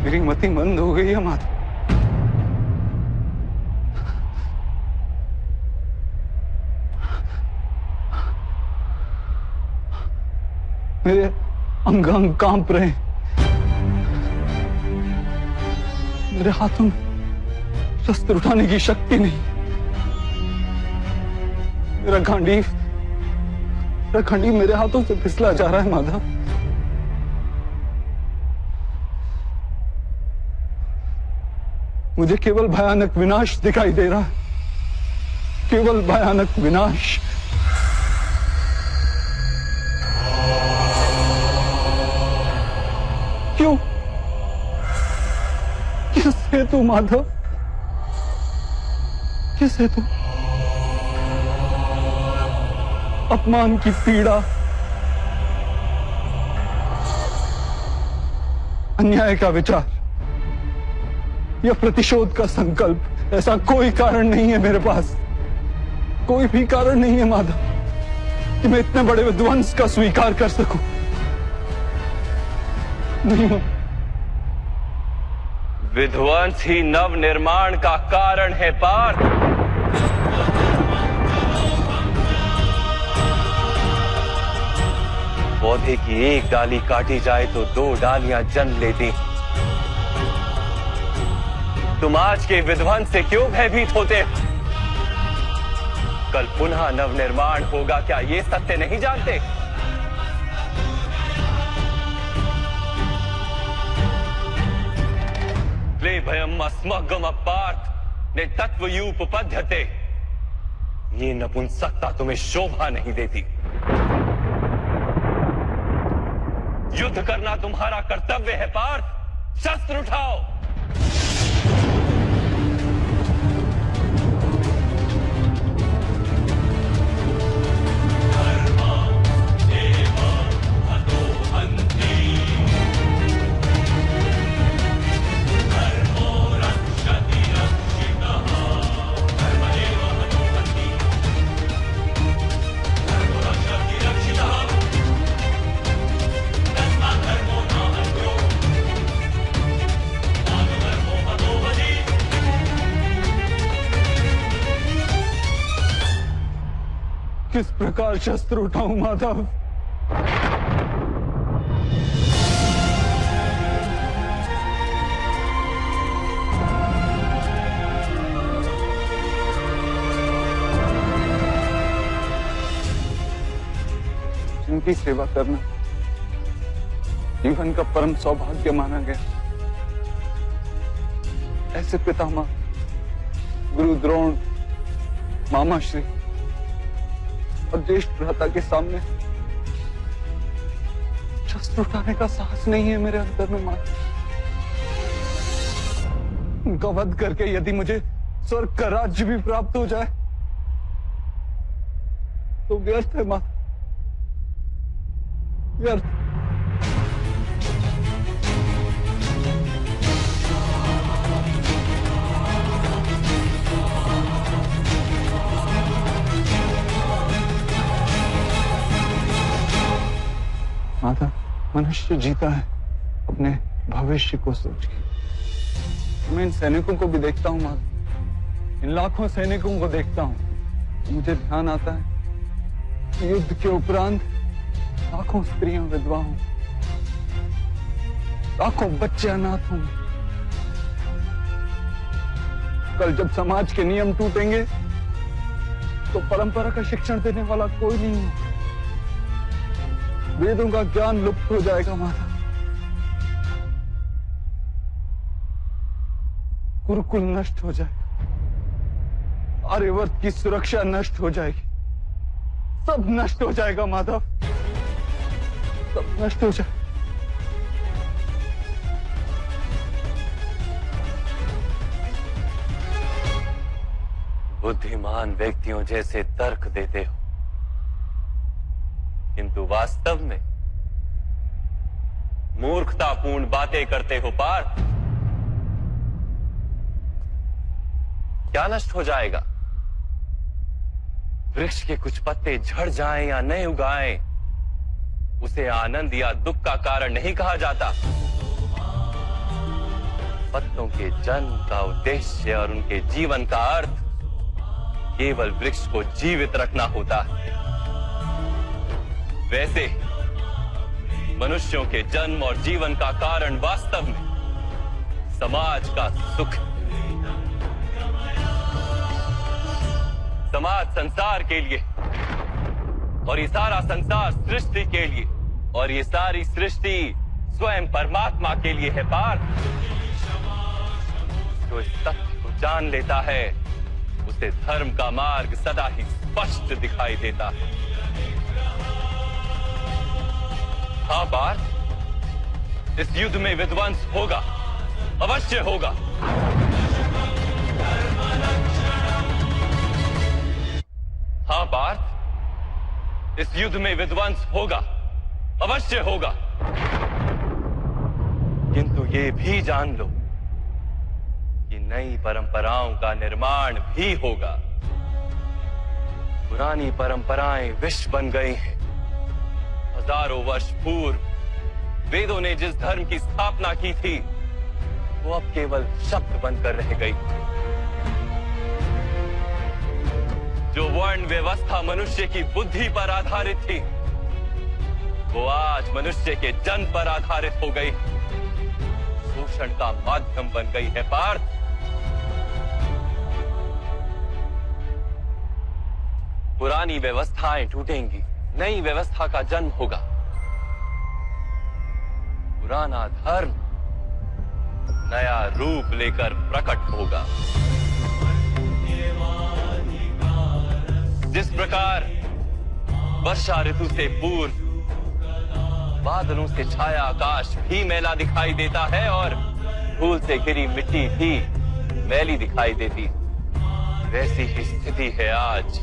मेरी मति मंद हो गई है माधव। मेरे अंग अंग कांप रहे हैं। मेरे हाथों में शस्त्र उठाने की शक्ति नहीं। मेरा गांडीव मेरे हाथों से फिसला जा रहा है माधव। मुझे केवल भयानक विनाश दिखाई दे रहा है, केवल भयानक विनाश। क्यों? किस हेतु माधव? किस हेतु? अपमान की पीड़ा, अन्याय का विचार या प्रतिशोध का संकल्प, ऐसा कोई कारण नहीं है मेरे पास। कोई भी कारण नहीं है माधव कि मैं इतने बड़े विध्वंस का स्वीकार कर सकूं। नहीं। विध्वंस ही नव निर्माण का कारण है पार्थ। पौधे की एक डाली काटी जाए तो 2 डालियां जन्म लेती। तुम आज के विध्वंस से क्यों भयभीत होते? कल पुनः नव निर्माण होगा, क्या ये सत्य नहीं जानते? भयम अस्मगम पार्थ ने तत्वयूपपद्यते। ये नपुंसकता तुम्हें शोभा नहीं देती। युद्ध करना तुम्हारा कर्तव्य है पार्थ। शस्त्र उठाओ। किस प्रकार शस्त्र उठाऊं माधव? जिनकी सेवा करना जीवन का परम सौभाग्य माना गया, ऐसे पितामह गुरु द्रोण, मामा श्री और ज्येष्ठ भ्राता के सामने शस्त्र उठाने का साहस नहीं है मेरे अंदर में माता। उनका वध करके यदि मुझे स्वर्ग का राज्य भी प्राप्त हो जाए तो व्यर्थ है माता, व्यर्थ। माता, मनुष्य जीता है अपने भविष्य को सोच के। मैं इन सैनिकों को भी देखता हूँ माता, इन लाखों सैनिकों को देखता हूँ। मुझे ध्यान आता है कि युद्ध के उपरांत लाखों स्त्रियां विधवा हों, लाखों बच्चे अनाथ होंगे। कल जब समाज के नियम टूटेंगे तो परंपरा का शिक्षण देने वाला कोई नहीं है। वेदों का ज्ञान लुप्त हो जाएगा माता। गुरुकुल नष्ट हो जाएगा, आर्यवर्त की सुरक्षा नष्ट हो जाएगी, सब नष्ट हो जाएगा माधव, सब नष्ट हो जाएगा। बुद्धिमान व्यक्तियों जैसे तर्क देते हो, किंतु वास्तव में मूर्खतापूर्ण बातें करते हो पार्थ। क्या नष्ट हो जाएगा? वृक्ष के कुछ पत्ते झड़ जाएं या नहीं उगाएं, उसे आनंद या दुख का कारण नहीं कहा जाता। पत्तों के जन्म का उद्देश्य और उनके जीवन का अर्थ केवल वृक्ष को जीवित रखना होता है। वैसे मनुष्यों के जन्म और जीवन का कारण वास्तव में समाज का सुख है। समाज संसार के लिए और ये सारा संसार सृष्टि के लिए और ये सारी सृष्टि स्वयं परमात्मा के लिए है पार्थ। जो इस तथ्य को जान लेता है उसे धर्म का मार्ग सदा ही स्पष्ट दिखाई देता है। हाँ पार्थ, इस युद्ध में विध्वंस होगा, अवश्य होगा। हाँ पार्थ, इस युद्ध में विध्वंस होगा, अवश्य होगा। किंतु ये भी जान लो कि नई परंपराओं का निर्माण भी होगा। पुरानी परंपराएं विष बन गई हैं। हजारों वर्ष पूर्व वेदों ने जिस धर्म की स्थापना की थी वो अब केवल शब्द बनकर रह गई। जो वर्ण व्यवस्था मनुष्य की बुद्धि पर आधारित थी वो आज मनुष्य के जन्म पर आधारित हो गई, शोषण का माध्यम बन गई है पार्थ। पुरानी व्यवस्थाएं टूटेंगी, नई व्यवस्था का जन्म होगा। पुराना धर्म नया रूप लेकर प्रकट होगा। जिस प्रकार वर्षा ऋतु से पूर्व बादलों से छाया आकाश भी मैला दिखाई देता है और धूल से घिरी मिट्टी भी मैली दिखाई देती, वैसी ही स्थिति है आज।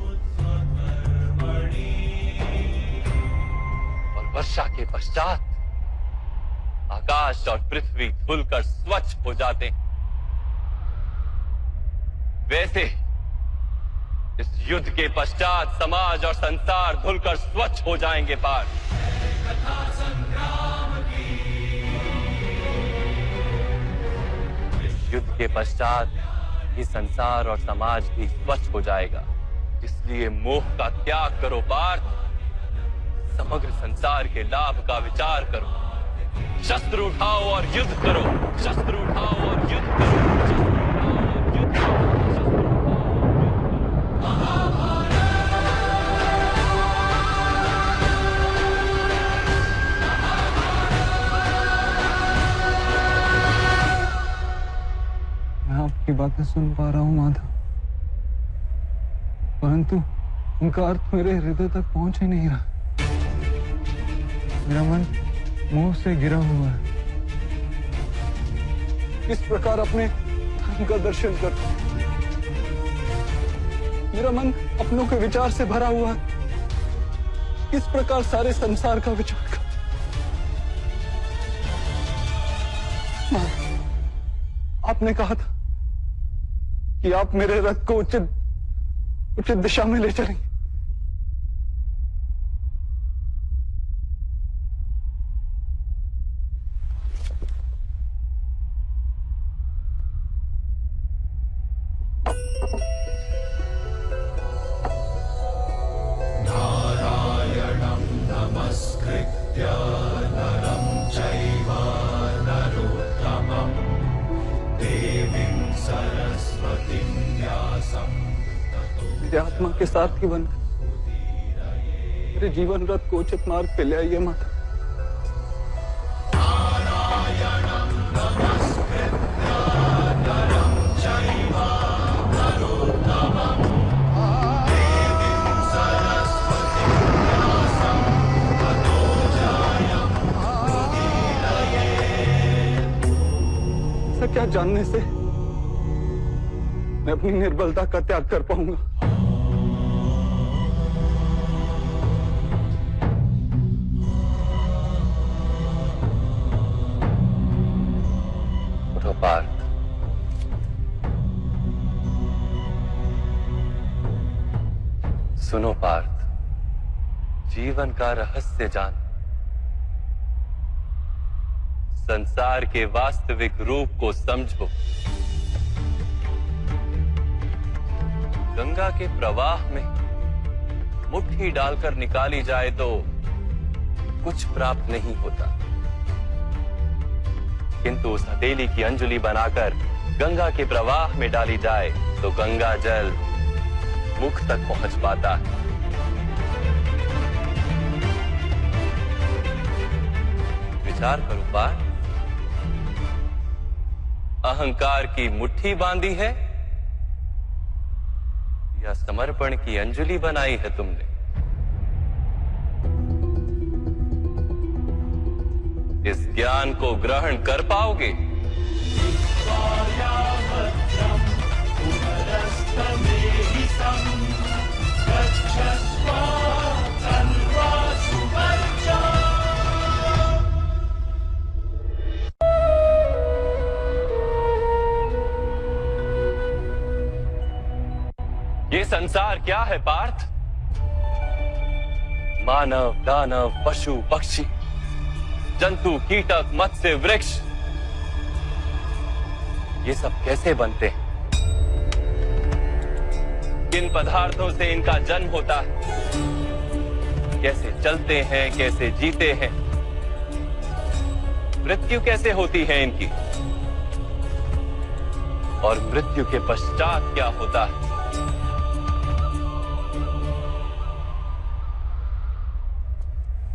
और वर्षा के पश्चात आकाश और पृथ्वी धुलकर स्वच्छ हो जाते हैं। वैसे इस युद्ध के पश्चात समाज और संसार धुलकर स्वच्छ हो जाएंगे पार्थ। युद्ध के पश्चात ये संसार और समाज भी स्वच्छ हो जाएगा। इसलिए मोह का त्याग करो पार्थ, समग्र संसार के लाभ का विचार करो। शस्त्र उठाओ और युद्ध करो, शस्त्र उठाओ और युद्ध करो, युद्ध करो। आपकी बातें सुन पा रहा हूं माधव, परंतु उनका अर्थ मेरे हृदय तक पहुंच ही नहीं रहा। मेरा मन मोह से गिरा हुआ है। किस प्रकार अपने धर्म का दर्शन कर, मेरा मन अपनों के विचार से भरा हुआ है। किस प्रकार सारे संसार का विचार कर। आपने कहा था कि आप मेरे रथ को उचित दिशा में ले चलेंगे। नारायणं नमस्कृत्य नरं चैव नरोत्तमं देवीं सरस्वतीं व्यासं मेरे आत्मा के सारथी बन मेरे जीवन रथ को उचित मार्ग पे ले आइए माता। नारायणं नमस्कृत्य नरं चैव नरोत्तमं देवीं सरस्वतीं व्यासं ततो जयं मुदीरयेत्। ऐसा क्या जानने से मैं अपनी निर्बलता का त्याग कर पाऊंगा? उठो पार्थ, सुनो पार्थ, जीवन का रहस्य जान। संसार के वास्तविक रूप को समझो। गंगा के प्रवाह में मुट्ठी डालकर निकाली जाए तो कुछ प्राप्त नहीं होता, किंतु उस हथेली की अंजुलि बनाकर गंगा के प्रवाह में डाली जाए तो गंगा जल मुख तक पहुंच पाता है। विचार करो पार्थ, अहंकार की मुट्ठी बांधी है या समर्पण की अंजलि बनाई है तुमने? इस ज्ञान को ग्रहण कर पाओगे? ये संसार क्या है पार्थ? मानव, दानव, पशु, पक्षी, जंतु, कीटक, मत्स्य, वृक्ष, ये सब कैसे बनते हैं? किन पदार्थों से इनका जन्म होता है? कैसे चलते हैं, कैसे जीते हैं? मृत्यु कैसे होती है इनकी? और मृत्यु के पश्चात क्या होता है?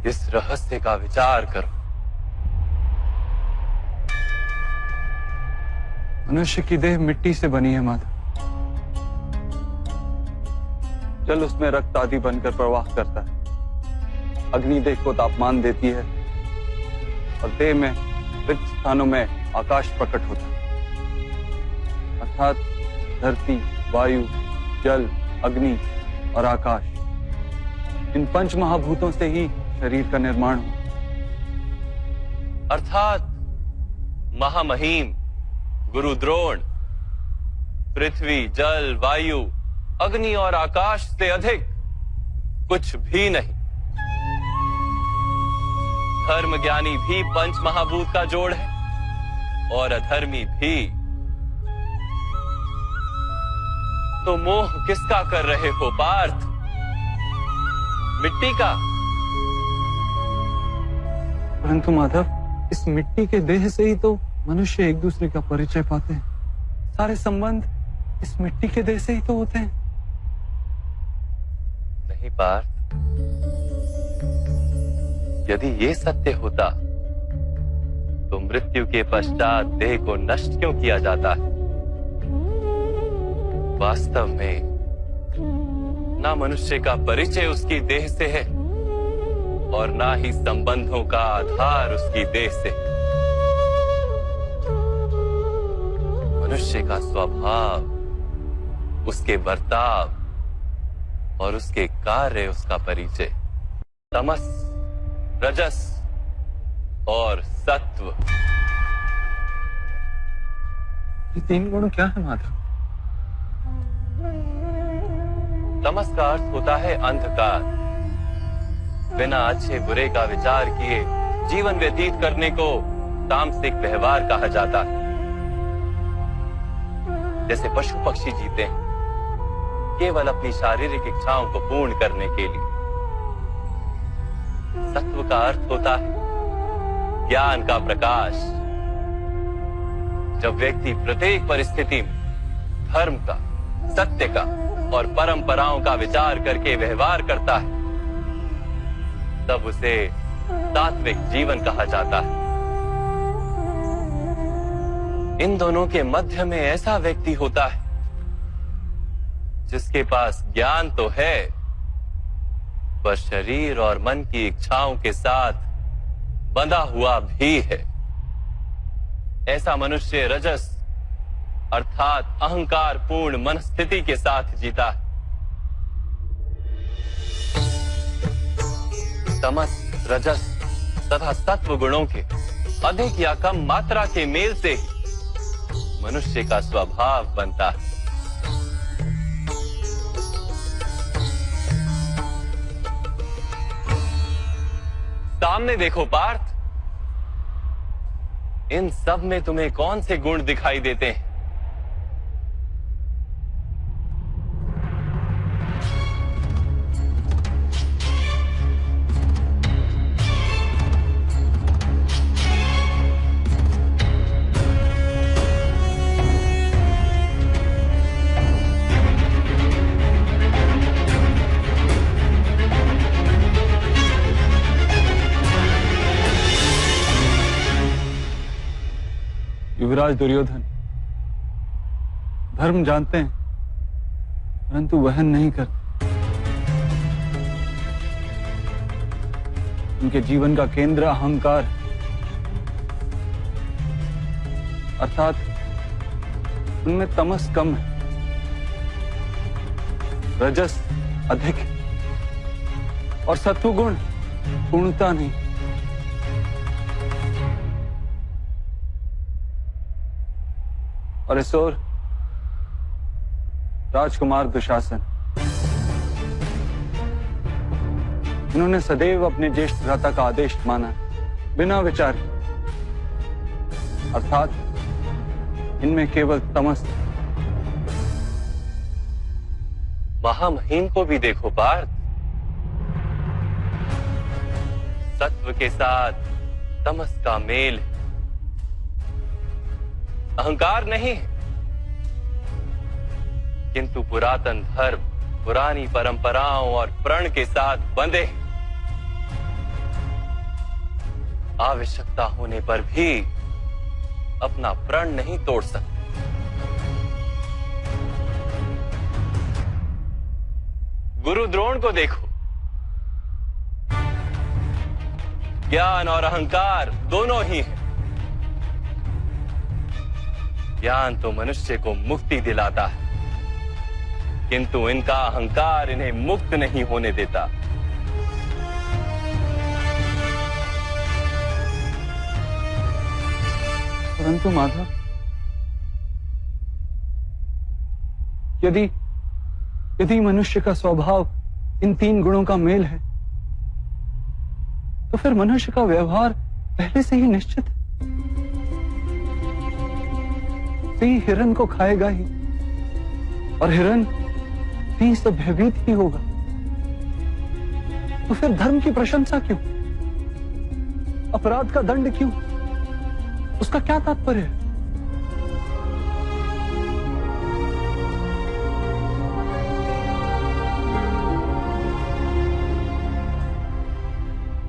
इस रहस्य का विचार करो। मनुष्य की देह मिट्टी से बनी है माता। जल उसमें रक्त आदि बनकर प्रवाह करता है। अग्नि देह को तापमान देती है और देह में रिक्त स्थानों में आकाश प्रकट होता है। अर्थात धरती, वायु, जल, अग्नि और आकाश, इन पंच महाभूतों से ही शरीर का निर्माण हो। अर्थात महामहिम गुरु द्रोण पृथ्वी, जल, वायु, अग्नि और आकाश से अधिक कुछ भी नहीं। धर्म ज्ञानी भी पंच महाभूत का जोड़ है और अधर्मी भी। तो मोह किसका कर रहे हो पार्थ? मिट्टी का? परंतु माधव, इस मिट्टी के देह से ही तो मनुष्य एक दूसरे का परिचय पाते हैं। सारे संबंध इस मिट्टी के देह से ही तो होते हैं। नहीं पार्थ, यदि ये सत्य होता तो मृत्यु के पश्चात देह को नष्ट क्यों किया जाता है? वास्तव में ना मनुष्य का परिचय उसकी देह से है और ना ही संबंधों का आधार उसकी देह से। मनुष्य का स्वभाव, उसके बर्ताव और उसके कार्य उसका परिचय। तमस, रजस और सत्व, ये तीन गुण क्या है माधव? तमस का अर्थ होता है अंधकार। बिना अच्छे बुरे का विचार किए जीवन व्यतीत करने को तामसिक व्यवहार कहा जाता है। जैसे पशु पक्षी जीते हैं केवल अपनी शारीरिक इच्छाओं को पूर्ण करने के लिए। सत्व का अर्थ होता है ज्ञान का प्रकाश। जब व्यक्ति प्रत्येक परिस्थिति में धर्म का, सत्य का और परंपराओं का विचार करके व्यवहार करता है, तब उसे सात्विक जीवन कहा जाता है। इन दोनों के मध्य में ऐसा व्यक्ति होता है जिसके पास ज्ञान तो है पर शरीर और मन की इच्छाओं के साथ बंधा हुआ भी है। ऐसा मनुष्य रजस अर्थात अहंकार पूर्ण मनस्थिति के साथ जीता है। तमस, रजस तथा सत्व गुणों के अधिक या कम मात्रा के मेल से मनुष्य का स्वभाव बनता है। सामने देखो पार्थ, इन सब में तुम्हें कौन से गुण दिखाई देते हैं? युवराज दुर्योधन धर्म जानते हैं परंतु वहन नहीं करते। उनके जीवन का केंद्र अहंकार है, अर्थात उनमें तमस कम है, रजस अधिक है और सत्वगुण पूर्णता नहीं। और इस ओर राजकुमार दुशासन, इन्होंने सदैव अपने ज्येष्ठ भ्राता का आदेश माना बिना विचार के, अर्थात इनमें केवल तमस। महामहिम को भी देखो पार्थ, सत्व के साथ तमस का मेल, अहंकार नहीं किंतु पुरातन धर्म, पुरानी परंपराओं और प्रण के साथ बंधे, आवश्यकता होने पर भी अपना प्रण नहीं तोड़ सकते। गुरु द्रोण को देखो, ज्ञान और अहंकार दोनों ही हैं। ज्ञान तो मनुष्य को मुक्ति दिलाता है किंतु इनका अहंकार इन्हें मुक्त नहीं होने देता। परंतु माधव, यदि मनुष्य का स्वभाव इन तीन गुणों का मेल है तो फिर मनुष्य का व्यवहार पहले से ही निश्चित है। सिंह हिरन को खाएगा ही और हिरन सिंह से भयभीत ही होगा। तो फिर धर्म की प्रशंसा क्यों? अपराध का दंड क्यों? उसका क्या तात्पर्य है?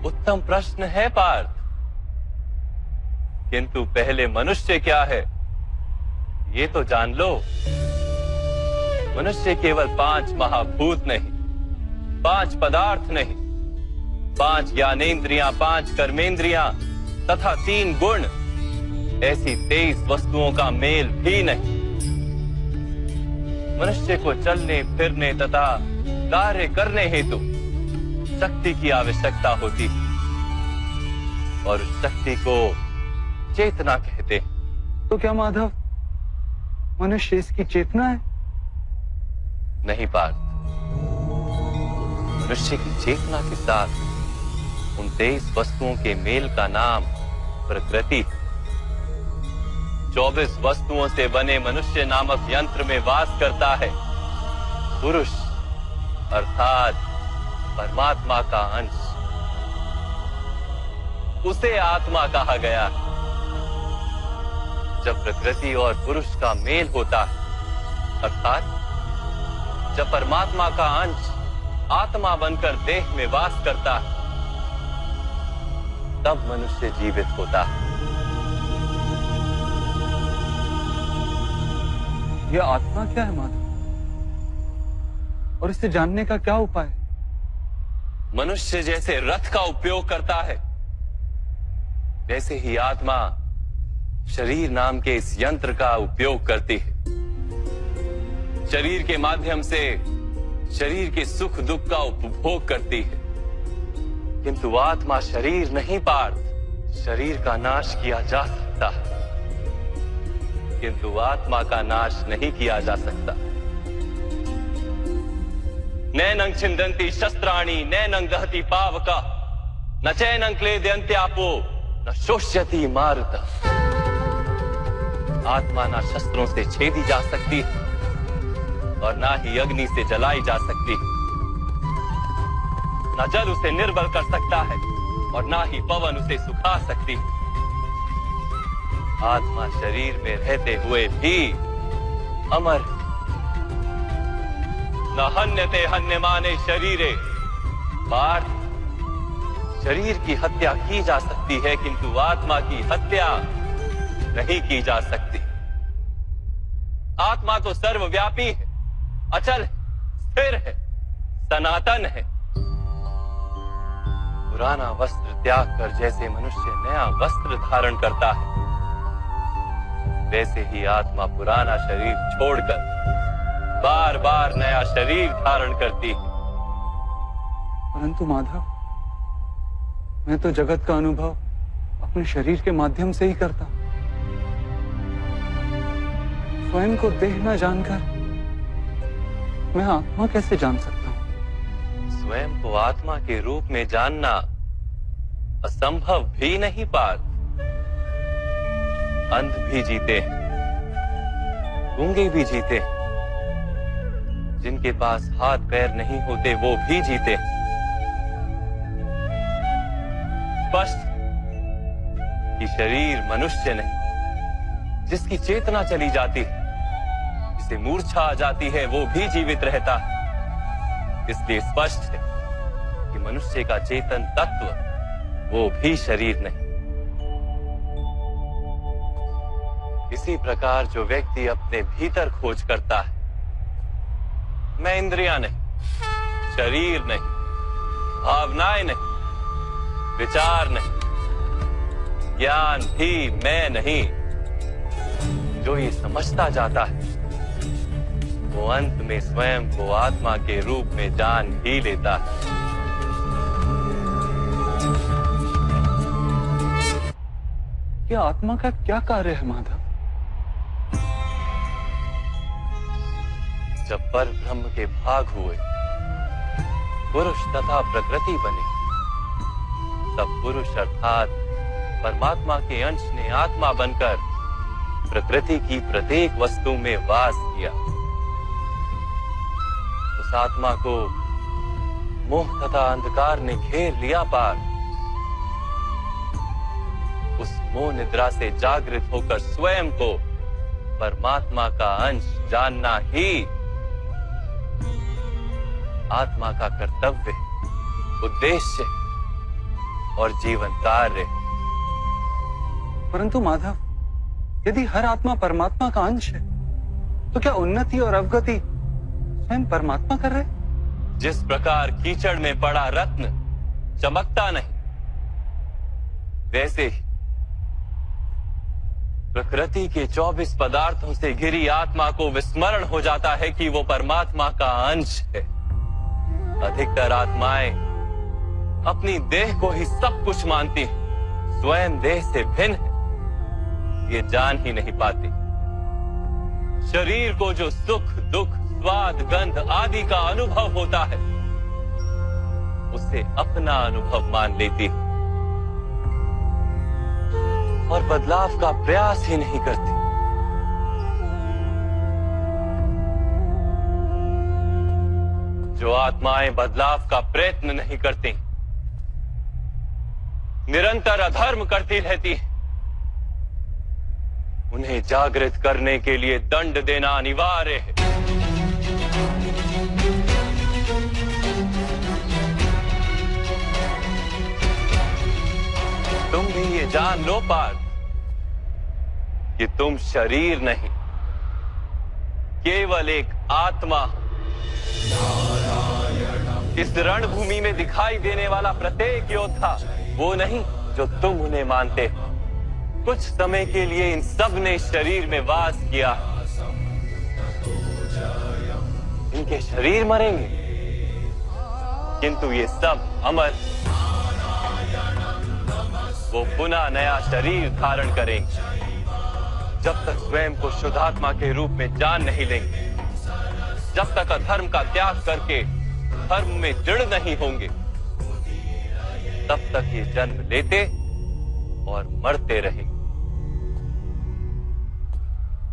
उत्तम प्रश्न है पार्थ, किंतु पहले मनुष्य क्या है ये तो जान लो। मनुष्य केवल 5 महाभूत नहीं, 5 पदार्थ नहीं, 5 ज्ञानेंद्रियां, 5 कर्मेंद्रियां तथा 3 गुण, ऐसी 23 वस्तुओं का मेल भी नहीं। मनुष्य को चलने फिरने तथा कार्य करने हेतु शक्ति की आवश्यकता होती है और उस शक्ति को चेतना कहते हैं। तो क्या माधव, मनुष्य इसकी चेतना है? नहीं पार्थ, मनुष्य की चेतना के साथ उन 23 वस्तुओं के मेल का नाम प्रकृति। 24 वस्तुओं से बने मनुष्य नामक यंत्र में वास करता है पुरुष, अर्थात परमात्मा का अंश। उसे आत्मा कहा गया है। जब प्रकृति और पुरुष का मेल होता है, अर्थात जब परमात्मा का अंश आत्मा बनकर देह में वास करता है, तब मनुष्य जीवित होता है। यह आत्मा क्या है माधव, और इसे जानने का क्या उपाय है? मनुष्य जैसे रथ का उपयोग करता है, वैसे ही आत्मा शरीर नाम के इस यंत्र का उपयोग करती है। शरीर के माध्यम से शरीर के सुख दुख का उपभोग करती है, किंतु आत्मा शरीर नहीं पार्थ। शरीर का नाश किया जा सकता है किंतु आत्मा का नाश नहीं किया जा सकता। नैनं छिन्दन्ति शस्त्राणि नैनं दहति पावका, न चैनं क्लेदयन्त्यापो न शोष्यति मारुतः। आत्मा ना शस्त्रों से छेदी जा सकती और ना ही अग्नि से जलाई जा सकती। ना जल उसे निर्बल कर सकता है और ना ही पवन उसे सुखा सकती। आत्मा शरीर में रहते हुए भी अमर। न हन्यते हन्यमाने शरीरे। पार्थ, शरीर की हत्या की जा सकती है किंतु आत्मा की हत्या नहीं की जा सकती। आत्मा तो सर्वव्यापी है, अचल है, स्थिर है, सनातन है। पुराना वस्त्र त्याग कर जैसे मनुष्य नया वस्त्र धारण करता है, वैसे ही आत्मा पुराना शरीर छोड़कर बार बार नया शरीर धारण करती है। परंतु माधव, मैं तो जगत का अनुभव अपने शरीर के माध्यम से ही करता हूं। स्वयं को देह न जानकर मैं आत्मा कैसे जान सकता हूं? स्वयं को आत्मा के रूप में जानना असंभव भी नहीं पार्थ। अंध भी जीते हैं, गूंगे भी जीते हैं, जिनके पास हाथ पैर नहीं होते वो भी जीते हैं। स्पष्ट कि शरीर मनुष्य नहीं, जिसकी चेतना चली जाती है, जिसे मूर्छा आ जाती है, वो भी जीवित रहता है। इसलिए स्पष्ट है कि मनुष्य का चेतन तत्व वो भी शरीर नहीं। इसी प्रकार जो व्यक्ति अपने भीतर खोज करता है, मैं इंद्रियां नहीं, शरीर नहीं, भावनाएं नहीं, विचार नहीं, ज्ञान भी मैं नहीं, जो ये समझता जाता है वो अंत में स्वयं को आत्मा के रूप में जान ही लेता है। ये आत्मा का क्या कार्य है माधव? जब पर ब्रह्म के भाग हुए, पुरुष तथा प्रकृति बने, तब पुरुष अर्थात परमात्मा के अंश ने आत्मा बनकर प्रकृति की प्रत्येक वस्तु में वास किया। उस आत्मा को मोह तथा अंधकार ने घेर लिया पार। उस मोह निद्रा से जागृत होकर स्वयं को परमात्मा का अंश जानना ही आत्मा का कर्तव्य, उद्देश्य और जीवन कार्य। परंतु माधव, यदि हर आत्मा परमात्मा का अंश है, तो क्या उन्नति और अवगति स्वयं परमात्मा कर रहे? जिस प्रकार कीचड़ में पड़ा रत्न चमकता नहीं, वैसे ही प्रकृति के 24 पदार्थों से घिरी आत्मा को विस्मरण हो जाता है कि वो परमात्मा का अंश है। अधिकतर आत्माएं अपनी देह को ही सब कुछ मानती हैं, स्वयं देह से भिन्न है ये जान ही नहीं पाती। शरीर को जो सुख, दुख, स्वाद, गंध आदि का अनुभव होता है, उसे अपना अनुभव मान लेती है और बदलाव का प्रयास ही नहीं करती। जो आत्माएं बदलाव का प्रयत्न नहीं करती, निरंतर अधर्म करती रहती हैं, उन्हें जागृत करने के लिए दंड देना अनिवार्य है। तुम भी ये जान लो पार्थ कि तुम शरीर नहीं, केवल एक आत्मा। इस रणभूमि में दिखाई देने वाला प्रत्येक योद्धा वो नहीं जो तुम उन्हें मानते हो। कुछ समय के लिए इन सब ने शरीर में वास किया, इनके शरीर मरेंगे किंतु ये सब अमर। वो पुनः नया शरीर धारण करेंगे। जब तक स्वयं को शुद्धात्मा के रूप में जान नहीं लेंगे, जब तक अधर्म का त्याग करके धर्म में दृढ़ नहीं होंगे, तब तक ये जन्म लेते और मरते रहेंगे।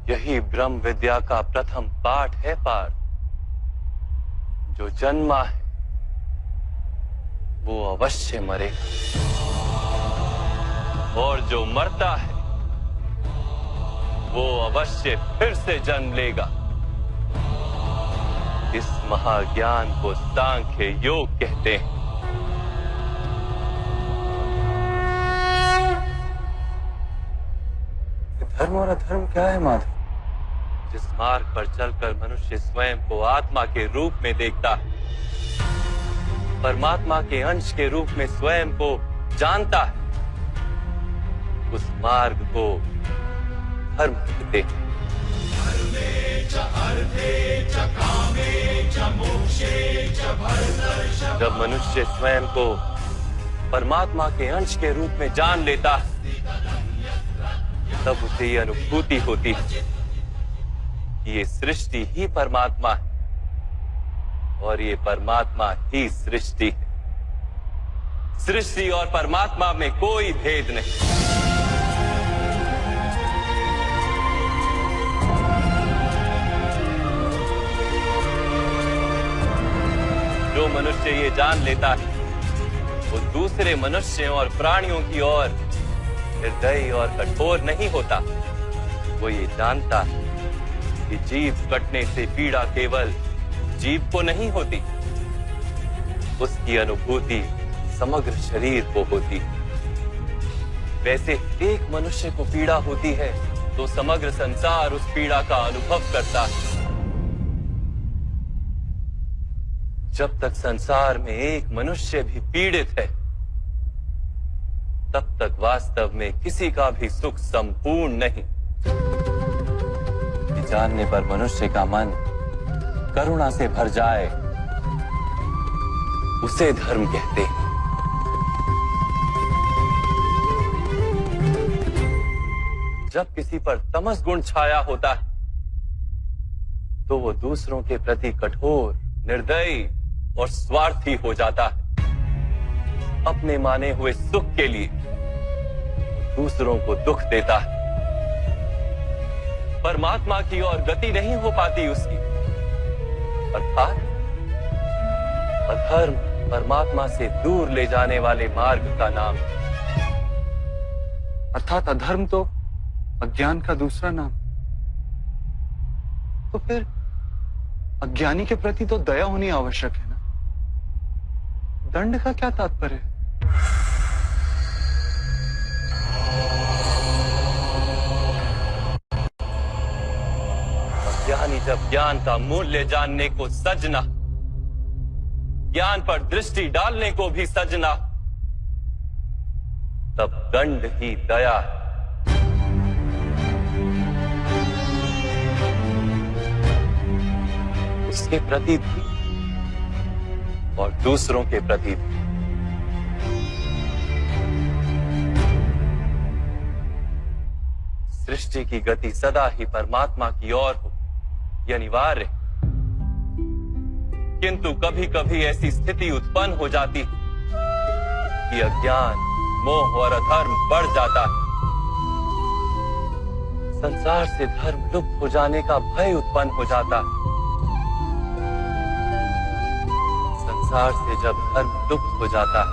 यही ब्रह्म विद्या का प्रथम पाठ है पार्थ। जो जन्मा है वो अवश्य मरेगा, और जो मरता है वो अवश्य फिर से जन्म लेगा। इस महाज्ञान को सांख्य योग कहते हैं। धर्म और अधर्म क्या है माधव? जिस मार्ग पर चलकर मनुष्य स्वयं को आत्मा के रूप में देखता है, परमात्मा के अंश के रूप में स्वयं को जानता है, उस मार्ग को धर्म कहते हैं। जब मनुष्य स्वयं को परमात्मा के अंश के रूप में जान लेता है, तब उसे ये अनुभूति होती है कि ये सृष्टि ही परमात्मा है और ये परमात्मा ही सृष्टि है। सृष्टि और परमात्मा में कोई भेद नहीं। जो मनुष्य ये जान लेता है वो दूसरे मनुष्यों और प्राणियों की ओर निर्दयी और कठोर नहीं होता। वो ये जानता है कि जीव कटने से पीड़ा केवल जीव को नहीं होती, उसकी अनुभूति समग्र शरीर को होती है। वैसे एक मनुष्य को पीड़ा होती है तो समग्र संसार उस पीड़ा का अनुभव करता है। जब तक संसार में एक मनुष्य भी पीड़ित है, तब तक वास्तव में किसी का भी सुख संपूर्ण नहीं। जानने पर मनुष्य का मन करुणा से भर जाए, उसे धर्म कहते हैं। जब किसी पर तमस गुण छाया होता है तो वो दूसरों के प्रति कठोर, निर्दयी और स्वार्थी हो जाता है। अपने माने हुए सुख के लिए दूसरों को दुख देता है। परमात्मा की ओर गति नहीं हो पाती उसकी। अर्थात अधर्म परमात्मा से दूर ले जाने वाले मार्ग का नाम। अर्थात अधर्म तो अज्ञान का दूसरा नाम। तो फिर अज्ञानी के प्रति तो दया होनी आवश्यक है ना। दंड का क्या तात्पर्य है? ज्ञानी जब ज्ञान का मूल्य जानने को सजना, ज्ञान पर दृष्टि डालने को भी सजना, तब दंड ही दया है। उसके प्रति भी और दूसरों के प्रति भी। सृष्टि की गति सदा ही परमात्मा की ओर हो, ये अनिवार्य है। किंतु कभी कभी ऐसी स्थिति उत्पन्न हो जाती है कि अज्ञान, मोह और अधर्म बढ़ जाता है। संसार से धर्म लुप्त हो जाने का भय उत्पन्न हो जाता है। संसार से जब धर्म लुप्त हो जाता है,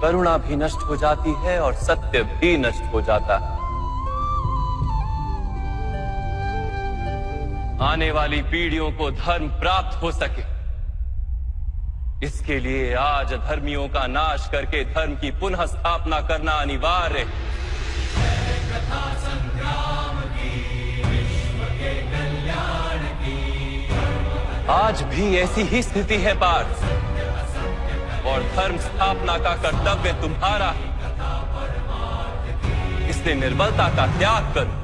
करुणा भी नष्ट हो जाती है और सत्य भी नष्ट हो जाता है। आने वाली पीढ़ियों को धर्म प्राप्त हो सके, इसके लिए आज अधर्मियों का नाश करके धर्म की पुनः स्थापना करना अनिवार्य है। आज भी ऐसी ही स्थिति है पार्थ, और धर्म स्थापना का कर्तव्य तुम्हारा है। इसलिए निर्बलता का त्याग करो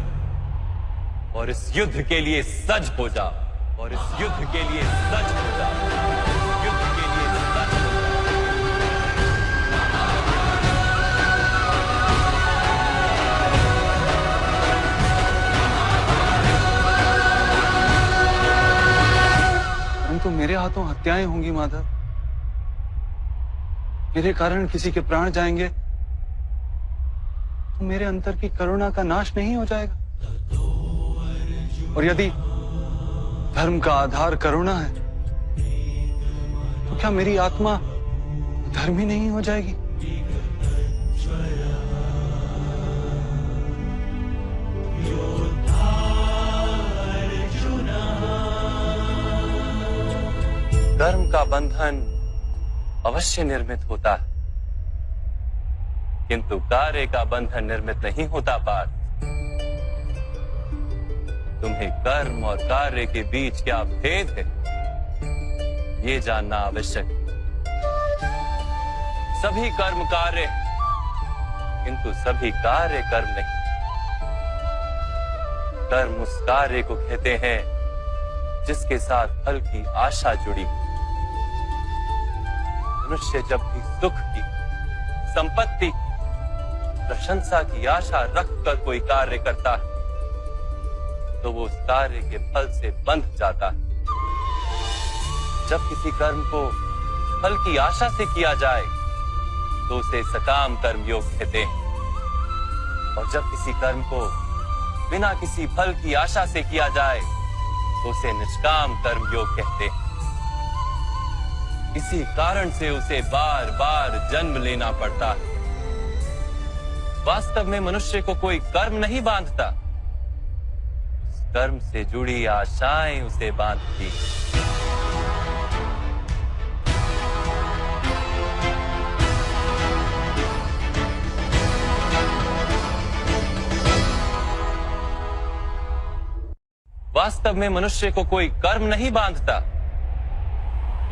और इस युद्ध के लिए सज हो जाओ, और इस युद्ध के लिए सज हो जाओ, युद्ध के लिए सज हो जाओ। परंतु मेरे हाथों हत्याएं होंगी माधव। मेरे कारण किसी के प्राण जाएंगे तो मेरे अंतर की करुणा का नाश नहीं हो जाएगा? और यदि धर्म का आधार करुणा है तो क्या मेरी आत्मा धर्मी नहीं हो जाएगी? कर्म का बंधन अवश्य निर्मित होता है, किंतु कार्य का बंधन निर्मित नहीं होता पार्थ। तुम्हें कर्म और कार्य के बीच क्या भेद है, ये जानना आवश्यक है। सभी कर्म कार्य हैं, किंतु सभी कार्य कर्म नहीं। कर्म उस कार्य को कहते हैं जिसके साथ फल की आशा जुड़ी। मनुष्य जब भी सुख की, संपत्ति, प्रशंसा की आशा रखकर कोई कार्य करता है तो वो उस कार्य के फल से बंध जाता है। जब किसी कर्म को फल की आशा से किया जाए तो उसे सकाम कर्म योग कहते हैं, और जब किसी कर्म को बिना किसी फल की आशा से किया जाए तो उसे निष्काम कर्म योग कहते हैं। इसी कारण से उसे बार बार जन्म लेना पड़ता है। वास्तव में मनुष्य को कोई कर्म नहीं बांधता, उस कर्म से जुड़ी आशाएं उसे बांधती। वास्तव में मनुष्य को कोई कर्म नहीं बांधता,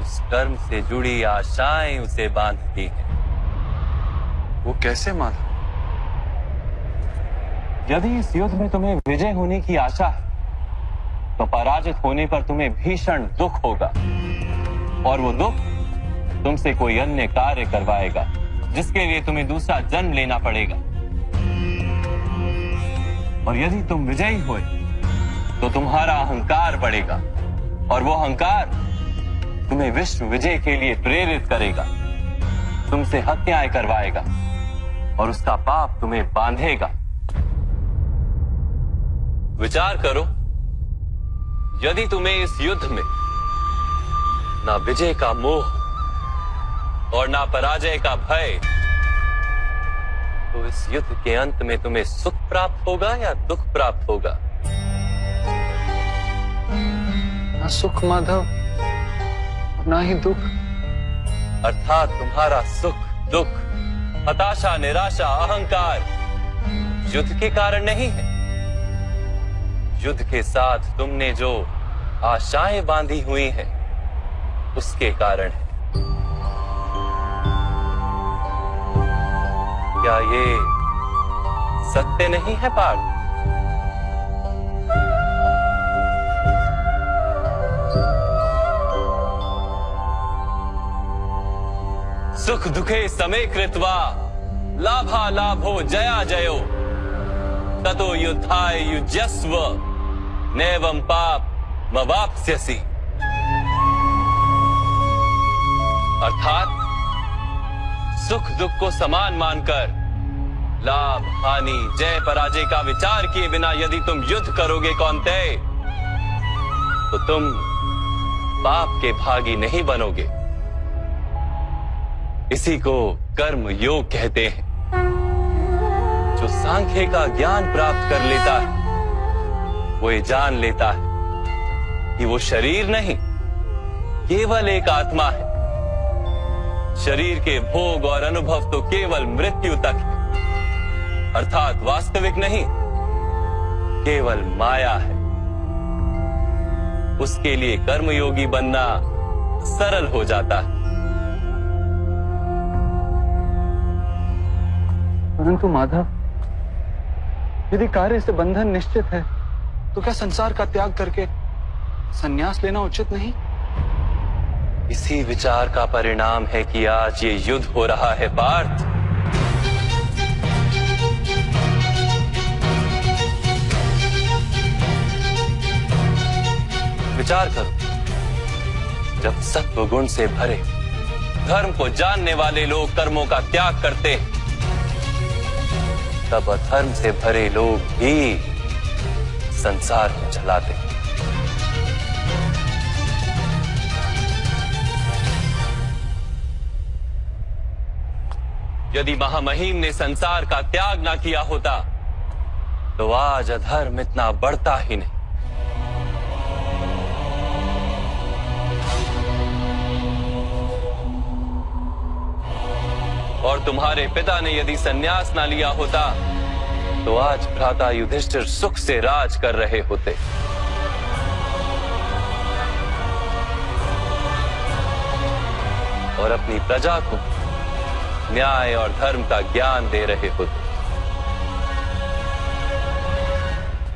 उस कर्म से जुड़ी आशाएं उसे बांधती हैं। वो कैसे माधव? यदि इस युद्ध में तुम्हें विजय होने की आशा है तो पराजित होने पर तुम्हें भीषण दुख होगा, और वो दुख तुमसे कोई अन्य कार्य करवाएगा जिसके लिए तुम्हें दूसरा जन्म लेना पड़ेगा। और यदि तुम विजयी हुए तो तुम्हारा अहंकार बढ़ेगा, और वो अहंकार तुम्हें विश्व विजय के लिए प्रेरित करेगा, तुमसे हत्याएं करवाएगा और उसका पाप तुम्हें बांधेगा। विचार करो, यदि तुम्हें इस युद्ध में ना विजय का मोह और ना पराजय का भय, तो इस युद्ध के अंत में तुम्हें सुख प्राप्त होगा या दुख प्राप्त होगा? ना सुख माधव, ना ही दुख। अर्थात तुम्हारा सुख, दुख, हताशा, निराशा, अहंकार युद्ध के कारण नहीं है। युद्ध के साथ तुमने जो आशाएं बांधी हुई हैं, उसके कारण है। क्या ये सत्य नहीं है पार्थ? सुख दुखे समे कृत्वा लाभा लाभो जया जयो ततो युद्धाय युज्यस्व नैवं पाप मवाप्स्यसि। अर्थात सुख दुख को समान मानकर लाभ हानि जय पराजय का विचार किए बिना यदि तुम युद्ध करोगे कौन्तेय, तो तुम पाप के भागी नहीं बनोगे। इसी को कर्म योग कहते हैं। जो सांख्य का ज्ञान प्राप्त कर लेता है वो ये जान लेता है कि वो शरीर नहीं, केवल एक आत्मा है। शरीर के भोग और अनुभव तो केवल मृत्यु तक है, अर्थात वास्तविक नहीं, केवल माया है। उसके लिए कर्मयोगी बनना सरल हो जाता है। परंतु माधव, यदि कार्य से बंधन निश्चित है तो क्या संसार का त्याग करके संन्यास लेना उचित नहीं? इसी विचार का परिणाम है कि आज ये युद्ध हो रहा है पार्थ। विचार करो, जब सत्व गुण से भरे धर्म को जानने वाले लोग कर्मों का त्याग करते हैं, तब अधर्म से भरे लोग भी संसार को चलाते। यदि महामहिम ने संसार का त्याग ना किया होता तो आज अधर्म इतना बढ़ता ही नहीं। और तुम्हारे पिता ने यदि संन्यास ना लिया होता तो आज भ्राता युधिष्ठिर सुख से राज कर रहे होते। और अपनी प्रजा को न्याय और धर्म का ज्ञान दे रहे होते।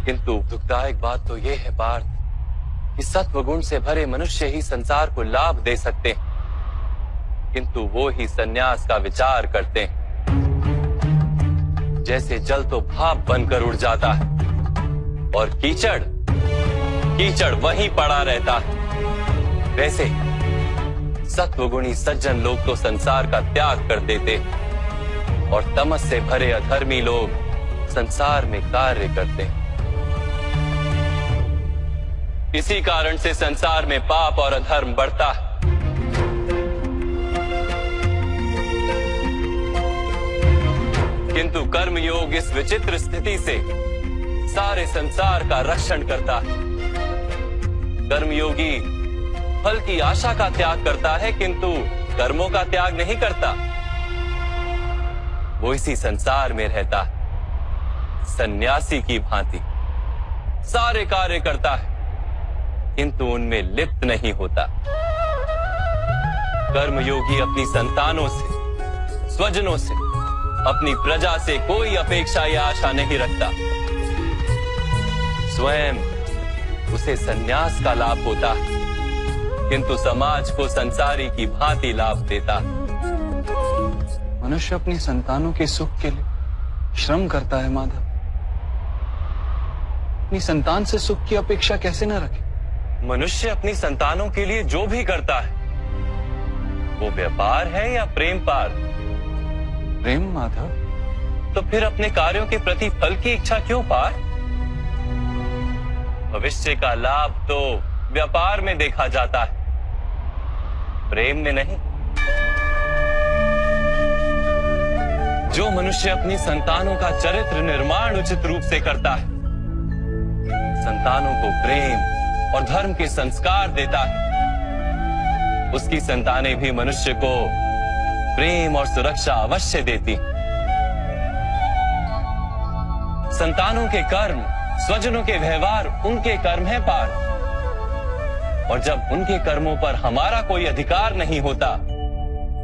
किंतु दुखदायक बात तो यह है पार्थ कि सत्वगुण से भरे मनुष्य ही संसार को लाभ दे सकते हैं, किंतु वो ही संन्यास का विचार करते हैं। जैसे जल तो भाप बनकर उड़ जाता है और कीचड़ वहीं पड़ा रहता है, वैसे सत्वगुणी सज्जन लोग तो संसार का त्याग कर देते और तमस से भरे अधर्मी लोग संसार में कार्य करते हैं। इसी कारण से संसार में पाप और अधर्म बढ़ता है। किंतु कर्मयोग इस विचित्र स्थिति से सारे संसार का रक्षण करता है। कर्मयोगी फल की आशा का त्याग करता है, किंतु कर्मों का त्याग नहीं करता। वो इसी संसार में रहता है, सन्यासी की भांति सारे कार्य करता है, किंतु उनमें लिप्त नहीं होता। कर्मयोगी अपनी संतानों से, स्वजनों से, अपनी प्रजा से कोई अपेक्षा या आशा नहीं रखता। स्वयं उसे संन्यास का लाभ होता है, किंतु समाज को संसारी की भांति लाभ देता। मनुष्य अपनी संतानों के सुख के लिए श्रम करता है माधव। अपनी संतान से सुख की अपेक्षा कैसे न रखे? मनुष्य अपनी संतानों के लिए जो भी करता है वो व्यापार है या प्रेम पार्थ? प्रेम माधव। तो फिर अपने कार्यों के प्रति फल की इच्छा क्यों पार्थ? भविष्य का लाभ तो व्यापार में देखा जाता है, प्रेम में नहीं। जो मनुष्य अपनी संतानों का चरित्र निर्माण उचित रूप से करता है, संतानों को प्रेम और धर्म के संस्कार देता है, उसकी संतानें भी मनुष्य को प्रेम और सुरक्षा अवश्य देती। संतानों के कर्म, स्वजनों के व्यवहार उनके कर्म है पार्थ। और जब उनके कर्मों पर हमारा कोई अधिकार नहीं होता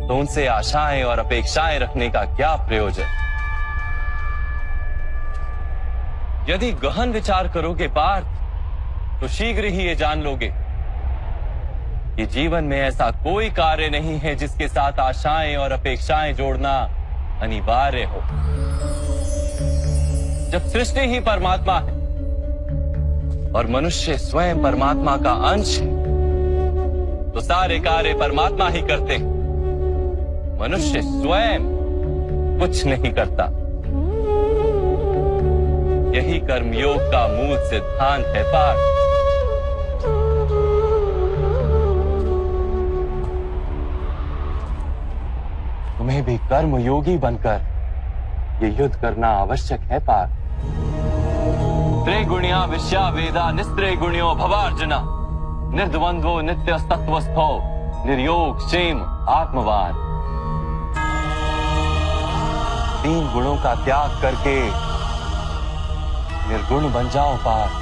तो उनसे आशाएं और अपेक्षाएं रखने का क्या प्रयोजन? यदि गहन विचार करोगे पार्थ तो शीघ्र ही ये जान लोगे कि जीवन में ऐसा कोई कार्य नहीं है जिसके साथ आशाएं और अपेक्षाएं जोड़ना अनिवार्य हो। जब सृष्टि ही परमात्मा है और मनुष्य स्वयं परमात्मा का अंश है तो सारे कार्य परमात्मा ही करते हैं, मनुष्य स्वयं कुछ नहीं करता। यही कर्मयोग का मूल सिद्धांत है पार्थ। तुम्हें भी कर्मयोगी बनकर ये युद्ध करना आवश्यक है पार्थ। त्रिगुणिया विश्या वेदा निस्त्रे गुणियो भवार्जुना निर्द्वंद्वो नित्य तत्वस्थो निर्योग क्षेम आत्मवान। तीन गुणों का त्याग करके निर्गुण बन जाओ पार्थ।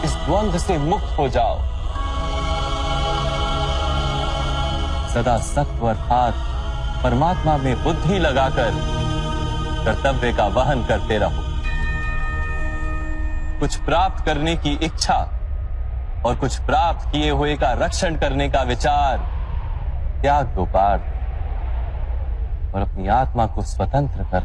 इस द्वंद्व से मुक्त हो जाओ। सदा सत्व अर्थात परमात्मा में बुद्धि लगाकर कर्तव्य का वहन करते रहो। कुछ प्राप्त करने की इच्छा और कुछ प्राप्त किए हुए का रक्षण करने का विचार त्याग दो पार्थ और अपनी आत्मा को स्वतंत्र कर।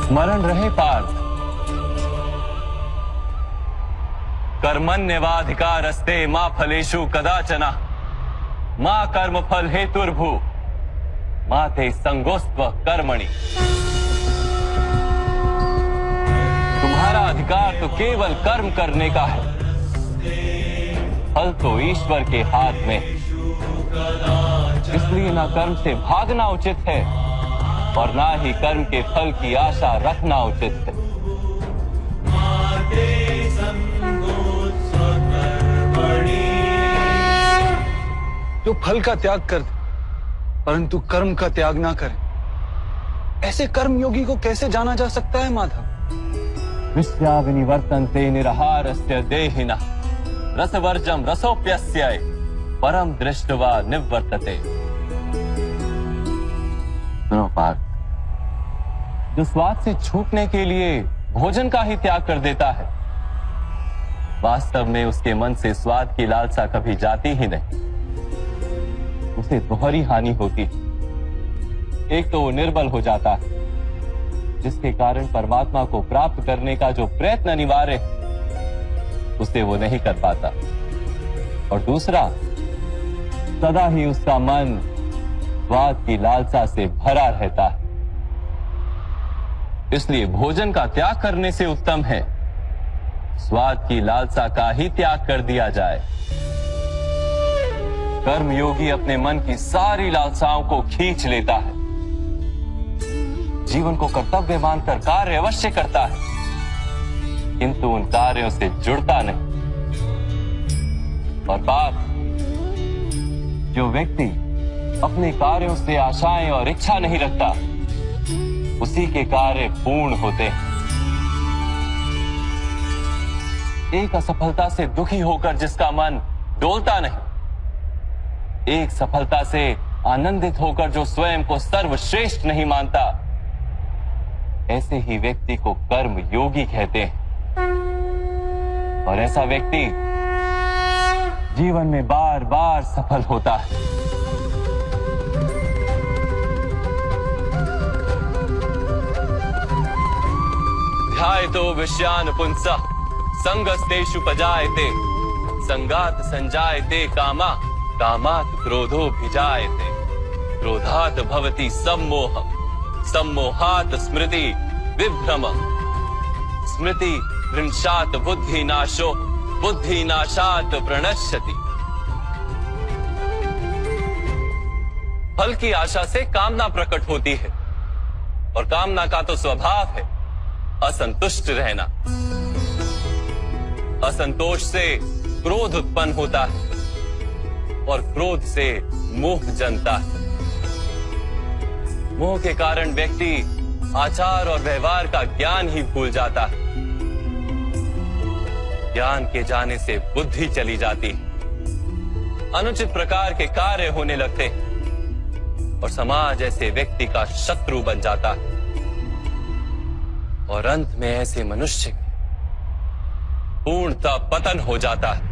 स्मरण रहे पार्थ, कर्मण्यवाधिकारस्ते मा फलेषु कदाचन मा कर्म फल हेतुर्भू मा ते संगोस्त्व कर्मणि। तुम्हारा अधिकार तो केवल कर्म करने का है, फल तो ईश्वर के हाथ में। इसलिए ना कर्म से भागना उचित है और ना ही कर्म के फल की आशा रखना उचित है। जो फल का त्याग कर दे परंतु कर्म का त्याग ना करे, ऐसे कर्म योगी को कैसे जाना जा सकता है माधव? विश्या विनिवर्तन्ते निरहारस्य देहिनः रसवर्जम रसोप्यस्य परम दृष्ट्वा निवर्तते। सुनो पार्थ, जो स्वाद से छूटने के लिए भोजन का ही त्याग कर देता है, वास्तव में उसके मन से स्वाद की लालसा कभी जाती ही नहीं। उसे दोहरी हानि होती है। एक तो वो निर्बल हो जाता है, जिसके कारण परमात्मा को प्राप्त करने का जो प्रयत्न अनिवार्य है उसे वो नहीं कर पाता, और दूसरा सदा ही उसका मन स्वाद की लालसा से भरा रहता है। इसलिए भोजन का त्याग करने से उत्तम है स्वाद की लालसा का ही त्याग कर दिया जाए। कर्म योगी अपने मन की सारी लालसाओं को खींच लेता है, जीवन को कर्तव्य मानकर कार्य अवश्य करता है, किंतु उन कार्यों से जुड़ता नहीं। और बात, जो व्यक्ति अपने कार्यों से आशाएं और इच्छा नहीं रखता, उसी के कार्य पूर्ण होते हैं। एक असफलता से दुखी होकर जिसका मन डोलता नहीं, एक सफलता से आनंदित होकर जो स्वयं को सर्वश्रेष्ठ नहीं मानता, ऐसे ही व्यक्ति को कर्म योगी कहते हैं। और ऐसा व्यक्ति जीवन में बार बार सफल होता है। ध्यायतो विषयान पुंसः संगस्तेषु पजायते संगात संजायते कामा कामात् क्रोधो भिजायते क्रोधात् भवति सम्मोह सम्मोहात् स्मृति विभ्रम स्मृति भ्रंशात् बुद्धि नाशो बुद्धि नाशात् प्रणश्यति। फल की आशा से कामना प्रकट होती है, और कामना का तो स्वभाव है असंतुष्ट रहना। असंतोष से क्रोध उत्पन्न होता है, और क्रोध से मोह जन्मता है। मोह के कारण व्यक्ति आचार और व्यवहार का ज्ञान ही भूल जाता है। ज्ञान के जाने से बुद्धि चली जाती है, अनुचित प्रकार के कार्य होने लगते हैं, और समाज ऐसे व्यक्ति का शत्रु बन जाता है। और अंत में ऐसे मनुष्य पूर्णतः पतन हो जाता है।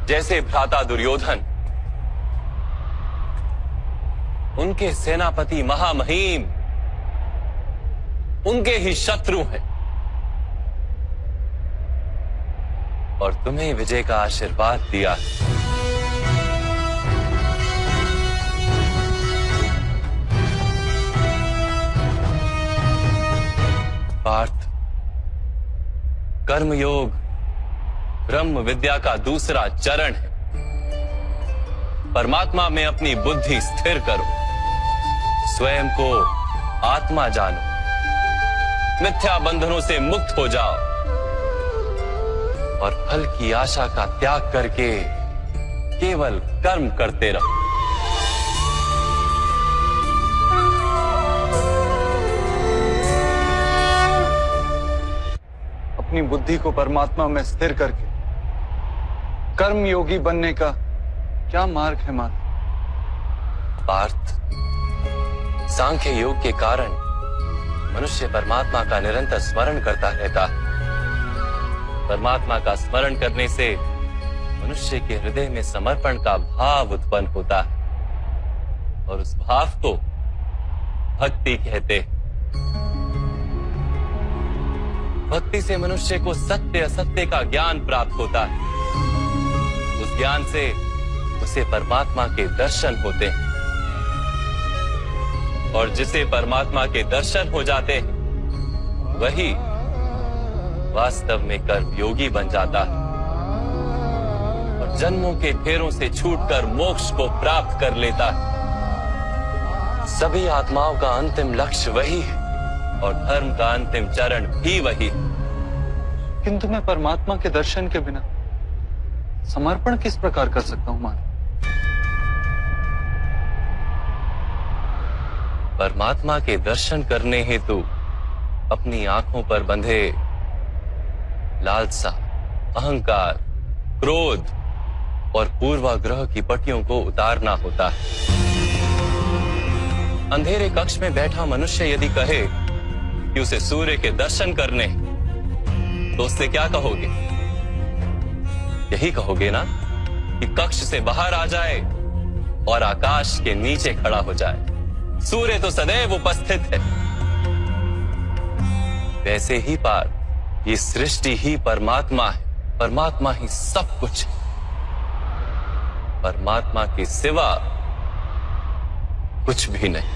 जैसे भ्राता दुर्योधन, उनके सेनापति महामहिम उनके ही शत्रु हैं, और तुम्हें विजय का आशीर्वाद दिया। पार्थ, कर्मयोग ब्रह्म विद्या का दूसरा चरण है। परमात्मा में अपनी बुद्धि स्थिर करो, स्वयं को आत्मा जानो, मिथ्या बंधनों से मुक्त हो जाओ, और फल की आशा का त्याग करके केवल कर्म करते रहो। अपनी बुद्धि को परमात्मा में स्थिर करके कर्म योगी बनने का क्या मार्ग है माता? पार्थ, सांख्य योग के कारण मनुष्य परमात्मा का निरंतर स्मरण करता रहता है, परमात्मा का स्मरण करने से मनुष्य के हृदय में समर्पण का भाव उत्पन्न होता है और उस भाव को भक्ति कहते हैं। भक्ति से मनुष्य को सत्य असत्य का ज्ञान प्राप्त होता है। उस ज्ञान से उसे परमात्मा के दर्शन होते हैं और जिसे परमात्मा के दर्शन हो जाते हैं वही वास्तव में कर्मयोगी बन जाता है और जन्मों के फेरों से छूटकर मोक्ष को प्राप्त कर लेता है। सभी आत्माओं का अंतिम लक्ष्य वही है और धर्म का अंतिम चरण भी वही है। किंतु मैं परमात्मा के दर्शन के बिना समर्पण किस प्रकार कर सकता हूं माधव? परमात्मा के दर्शन करने हेतु अपनी आंखों पर बंधे लालसा, अहंकार, क्रोध और पूर्वाग्रह की पट्टियों को उतारना होता है। अंधेरे कक्ष में बैठा मनुष्य यदि कहे कि उसे सूर्य के दर्शन करने, तो उससे क्या कहोगे? यही कहोगे ना कि कक्ष से बाहर आ जाए और आकाश के नीचे खड़ा हो जाए। सूर्य तो सदैव उपस्थित है। वैसे ही पार ये सृष्टि ही परमात्मा है, परमात्मा ही सब कुछ है। परमात्मा के सिवा कुछ भी नहीं।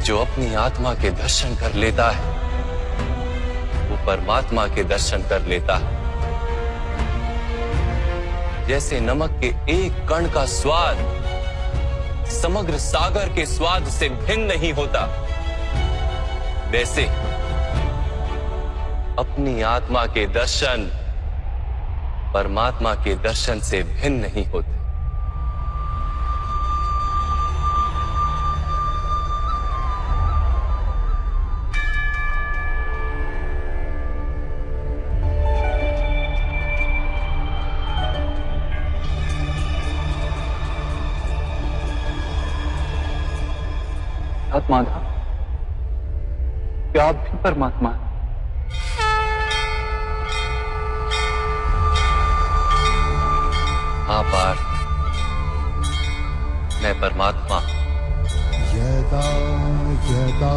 जो अपनी आत्मा के दर्शन कर लेता है वो परमात्मा के दर्शन कर लेता है। जैसे नमक के एक कण का स्वाद समग्र सागर के स्वाद से भिन्न नहीं होता, वैसे अपनी आत्मा के दर्शन परमात्मा के दर्शन से भिन्न नहीं होते। माधव, क्या आप भी परमात्मा हैं? हाँ पार्थ, मैं परमात्मा। यदा यदा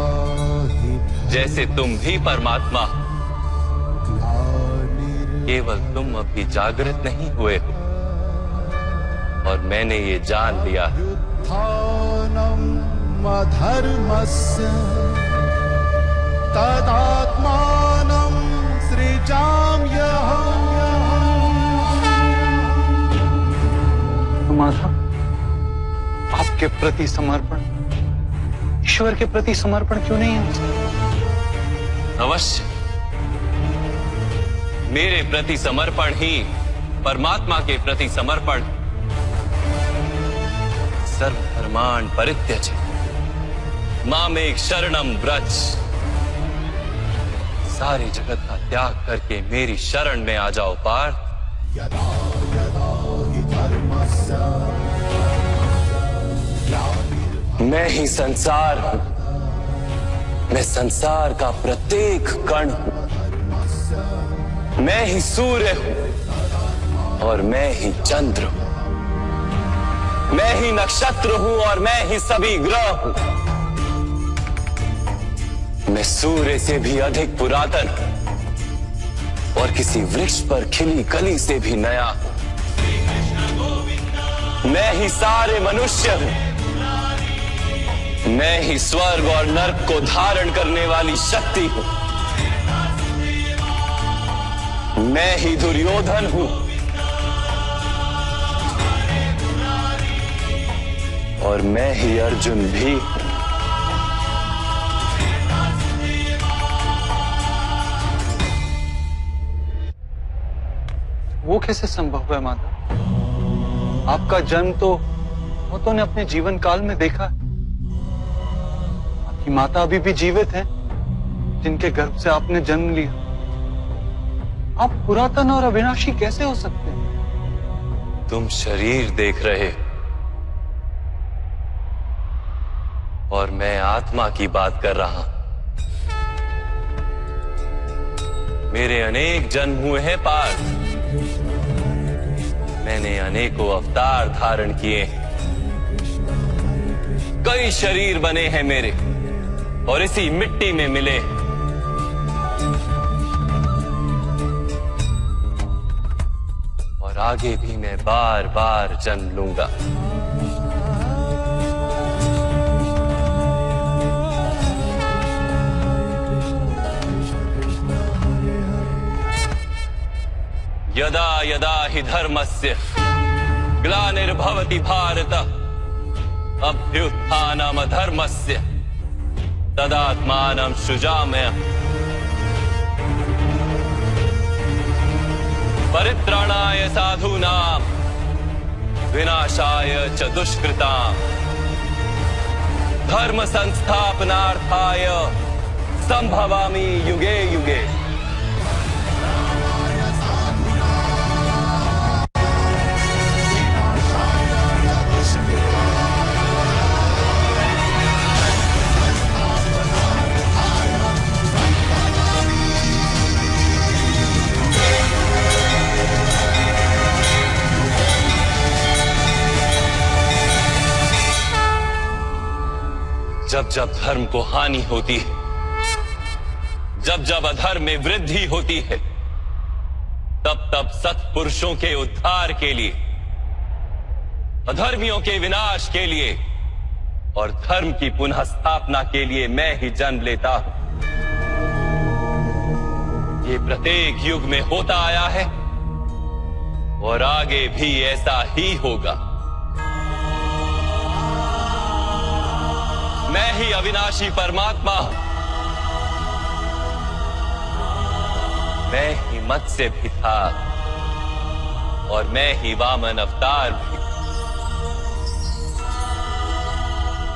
हि जैसे तुम भी परमात्मा, केवल तुम अभी जागृत नहीं हुए हो और मैंने ये जान लिया। उत्थानम् अधर्मस्य तदात्मानं सृजाम्यहम्। माधव, आपके प्रति समर्पण ईश्वर के प्रति समर्पण क्यों नहीं है? अवश्य, मेरे प्रति समर्पण ही परमात्मा के प्रति समर्पण। सर्वधर्मान् परित्यज्य मामेक शरणम व्रज। सारे जगत का त्याग करके मेरी शरण में आ जाओ पार्थ। यदा यदा हि धर्मस्य मैं ही संसार हूं, मैं संसार का प्रत्येक कण हूं, मैं ही सूर्य हूं और मैं ही चंद्र हूं, मैं ही नक्षत्र हूं और मैं ही सभी ग्रह हूं। मैं सूर्य से भी अधिक पुरातन हूं और किसी वृक्ष पर खिली कली से भी नया हूं। मैं ही सारे मनुष्य हूं, मैं ही स्वर्ग और नरक को धारण करने वाली शक्ति हूं। मैं ही दुर्योधन हूं और मैं ही अर्जुन भी। वो कैसे संभव है माधव? आपका जन्म तो बहुतों ने अपने जीवन काल में देखा है। आपकी माता अभी भी जीवित हैं, जिनके गर्भ से आपने जन्म लिया। आप पुरातन और अविनाशी कैसे हो सकते हैं? तुम शरीर देख रहे हो और मैं आत्मा की बात कर रहा हूं। मेरे अनेक जन्म हुए हैं पार्थ। मैंने अनेकों अवतार धारण किए हैं, कई शरीर बने हैं मेरे और इसी मिट्टी में मिले। और आगे भी मैं बार बार जन्म लूंगा। यदा यदा हि धर्मस्य ग्लानिर्भवति भारत अभ्युत्थानमधर्मस्य तदात्मानं सृजाम्यहम्। परित्राणाय साधूनां विनाशाय च दुष्कृतां धर्म संस्थापनार्थाय संभवामि युगे युगे। जब जब धर्म को हानि होती है, जब जब अधर्म में वृद्धि होती है, तब तब सत्पुरुषों के उद्धार के लिए, अधर्मियों के विनाश के लिए और धर्म की पुनः स्थापना के लिए मैं ही जन्म लेता हूं। ये प्रत्येक युग में होता आया है और आगे भी ऐसा ही होगा। मैं ही अविनाशी परमात्मा हूं। मैं ही मत्स्य भी था और मैं ही वामन अवतार भी।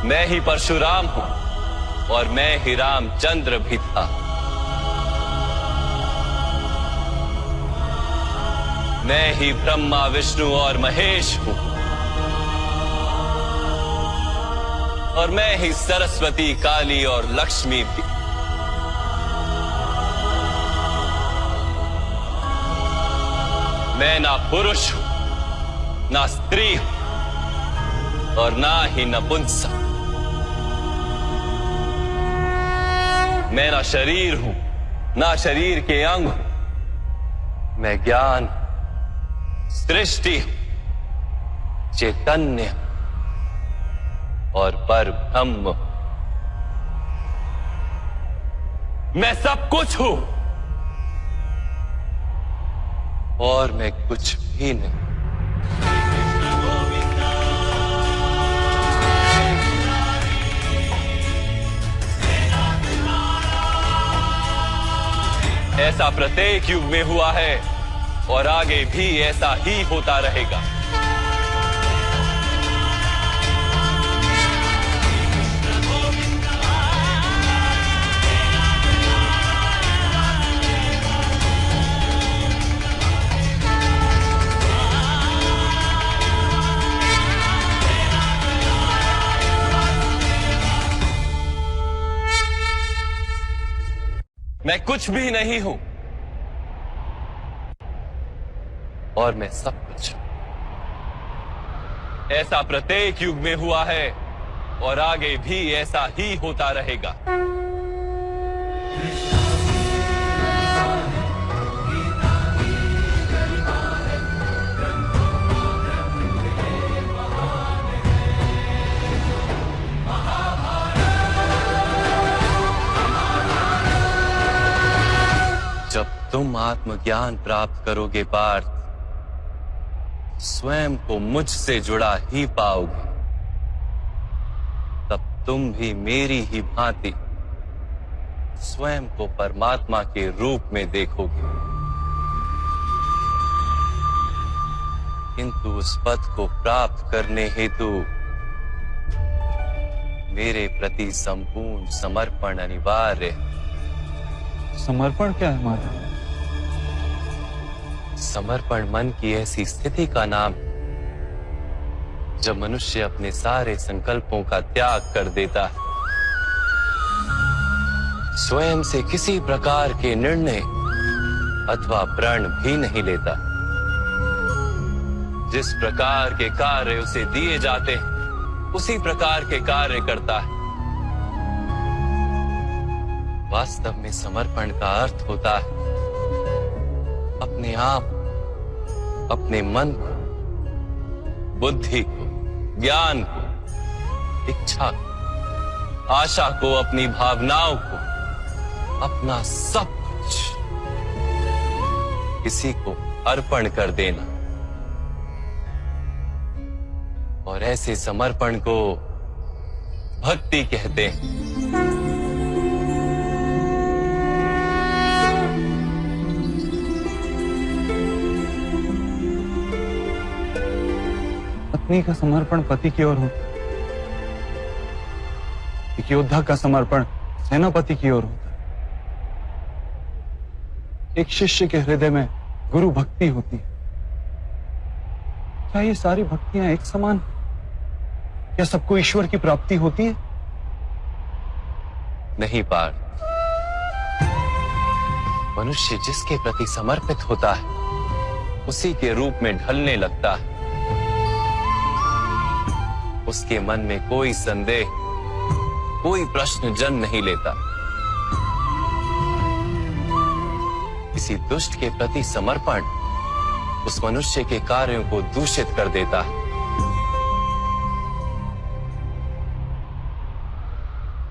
मैं ही परशुराम हूं और मैं ही रामचंद्र भी था। मैं ही ब्रह्मा विष्णु और महेश हूं और मैं ही सरस्वती काली और लक्ष्मी भी। मैं ना पुरुष हूं, ना स्त्री हूं और ना ही नपुंसक। मैं ना शरीर हूं, ना शरीर के अंग हूं। मैं ज्ञान, सृष्टि हूं, चैतन्य और पर ब्रह्म। मैं सब कुछ हूं और मैं कुछ भी नहीं। ऐसा प्रत्येक युग में हुआ है और आगे भी ऐसा ही होता रहेगा। मैं कुछ भी नहीं हूं और मैं सब कुछ हूं। ऐसा प्रत्येक युग में हुआ है और आगे भी ऐसा ही होता रहेगा। जब तुम आत्मज्ञान प्राप्त करोगे पार्थ, स्वयं को मुझसे जुड़ा ही पाओगे। तब तुम भी मेरी ही भांति स्वयं को परमात्मा के रूप में देखोगे। किंतु उस पद को प्राप्त करने हेतु मेरे प्रति संपूर्ण समर्पण अनिवार्य है। समर्पण क्या है माधव? समर्पण मन की ऐसी स्थिति का नाम जब मनुष्य अपने सारे संकल्पों का त्याग कर देता है, स्वयं से किसी प्रकार के निर्णय अथवा प्रण भी नहीं लेता। जिस प्रकार के कार्य उसे दिए जाते हैं उसी प्रकार के कार्य करता है। वास्तव में समर्पण का अर्थ होता है अपने आप, अपने मन को, बुद्धि को, ज्ञान को, इच्छा को, आशा को, अपनी भावनाओं को, अपना सब कुछ किसी को अर्पण कर देना। और ऐसे समर्पण को भक्ति कहते हैं। पत्नी का समर्पण पति की ओर होता है, एक योद्धा का समर्पण सेनापति की ओर होता है। एक शिष्य के हृदय में गुरु भक्ति होती है। क्या ये सारी भक्तियां एक समान? क्या सबको ईश्वर की प्राप्ति होती है? नहीं पार्थ, मनुष्य जिसके प्रति समर्पित होता है उसी के रूप में ढलने लगता है। उसके मन में कोई संदेह, कोई प्रश्न जन्म नहीं लेता। किसी दुष्ट के प्रति समर्पण उस मनुष्य के कार्यों को दूषित कर देता है।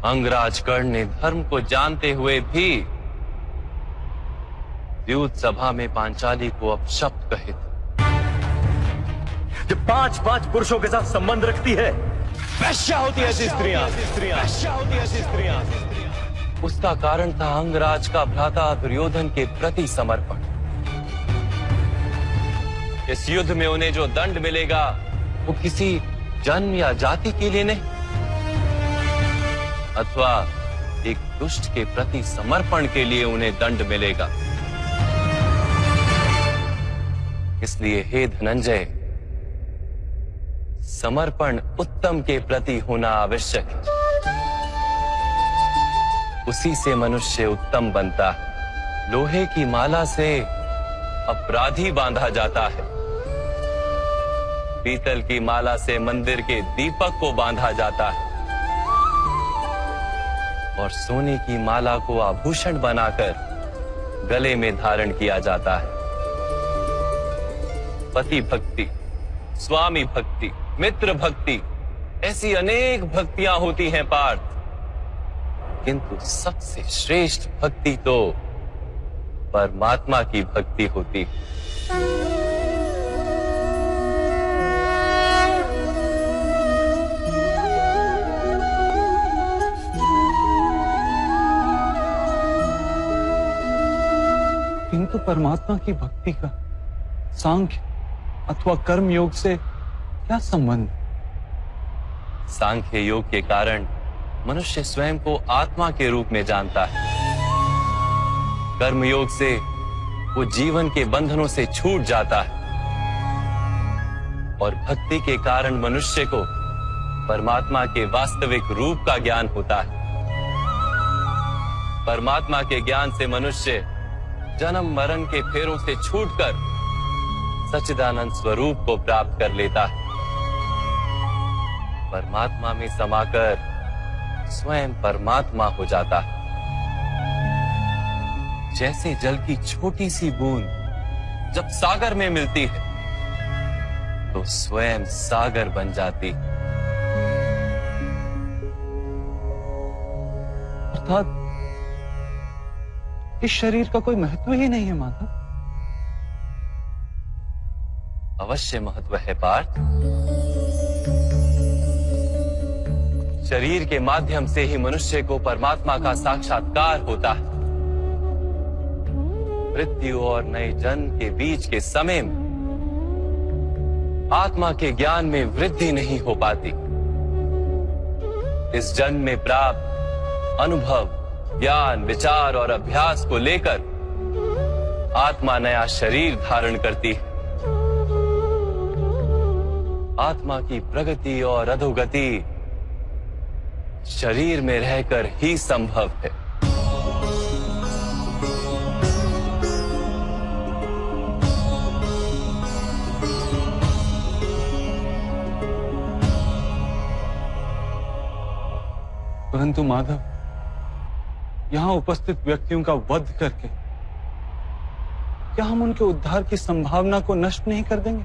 अंगराज कर्ण ने धर्म को जानते हुए भी द्यूत सभा में पांचाली को अपशब्द कहे थे। जो 5-5 पुरुषों के साथ संबंध रखती है, वैश्या होती है ऐसी स्त्रियां। उसका कारण था अंगराज का भ्राता दुर्योधन के प्रति समर्पण। इस युद्ध में उन्हें जो दंड मिलेगा वो किसी जन्म या जाति के लिए नहीं, अथवा एक दुष्ट के प्रति समर्पण के लिए उन्हें दंड मिलेगा। इसलिए हे धनंजय, समर्पण उत्तम के प्रति होना आवश्यक है। उसी से मनुष्य उत्तम बनता है। लोहे की माला से अपराधी बांधा जाता है, पीतल की माला से मंदिर के दीपक को बांधा जाता है, और सोने की माला को आभूषण बनाकर गले में धारण किया जाता है। पति भक्ति, स्वामी भक्ति, मित्र भक्ति, ऐसी अनेक भक्तियां होती हैं पार्थ, किंतु सबसे श्रेष्ठ भक्ति तो परमात्मा की भक्ति होती है। किंतु परमात्मा की भक्ति का सांख्य अथवा कर्म योग से क्या संबंध? सांख्य योग के कारण मनुष्य स्वयं को आत्मा के रूप में जानता है। कर्म योग से वो जीवन के बंधनों से छूट जाता है, और भक्ति के कारण मनुष्य को परमात्मा के वास्तविक रूप का ज्ञान होता है। परमात्मा के ज्ञान से मनुष्य जन्म मरण के फेरों से छूटकर सच्चिदानंद स्वरूप को प्राप्त कर लेता है। परमात्मा में समाकर स्वयं परमात्मा हो जाता है। जैसे जल की छोटी सी बूंद जब सागर में मिलती है तो स्वयं सागर बन जाती। अर्थात इस शरीर का कोई महत्व ही नहीं है माधव। अवश्य महत्व है पार्थ। शरीर के माध्यम से ही मनुष्य को परमात्मा का साक्षात्कार होता है। मृत्यु और नए जन्म के बीच के समय में आत्मा के ज्ञान में वृद्धि नहीं हो पाती। इस जन्म में प्राप्त अनुभव, ज्ञान, विचार और अभ्यास को लेकर आत्मा नया शरीर धारण करती है। आत्मा की प्रगति और अधोगति शरीर में रहकर ही संभव है। परंतु माधव, यहां उपस्थित व्यक्तियों का वध करके क्या हम उनके उद्धार की संभावना को नष्ट नहीं कर देंगे?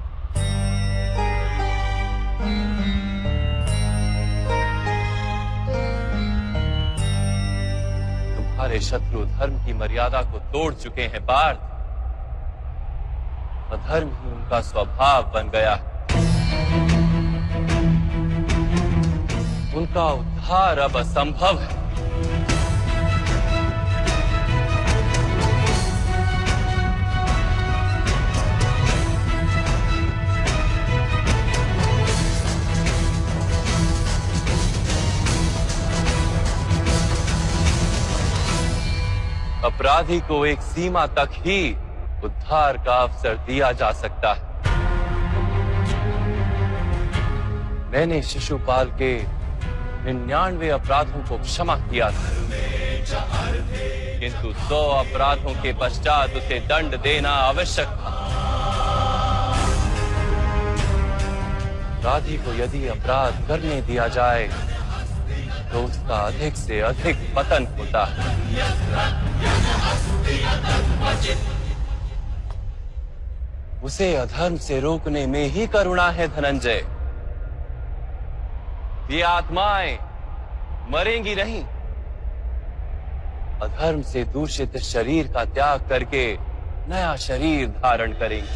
तुम्हारे शत्रु धर्म की मर्यादा को तोड़ चुके हैं पार्थ। अधर्म ही उनका स्वभाव बन गया है। उनका उद्धार अब असंभव है। अपराधी को एक सीमा तक ही उद्धार का अवसर दिया जा सकता है। मैंने शिशुपाल के 99 अपराधों को क्षमा किया था, किंतु 100 अपराधों के पश्चात उसे दंड देना आवश्यक था। अपराधी को यदि अपराध करने दिया जाए तो उसका अधिक से अधिक पतन होता है। उसे अधर्म से रोकने में ही करुणा है धनंजय। ये आत्माएं मरेंगी नहीं, अधर्म से दूषित शरीर का त्याग करके नया शरीर धारण करेंगी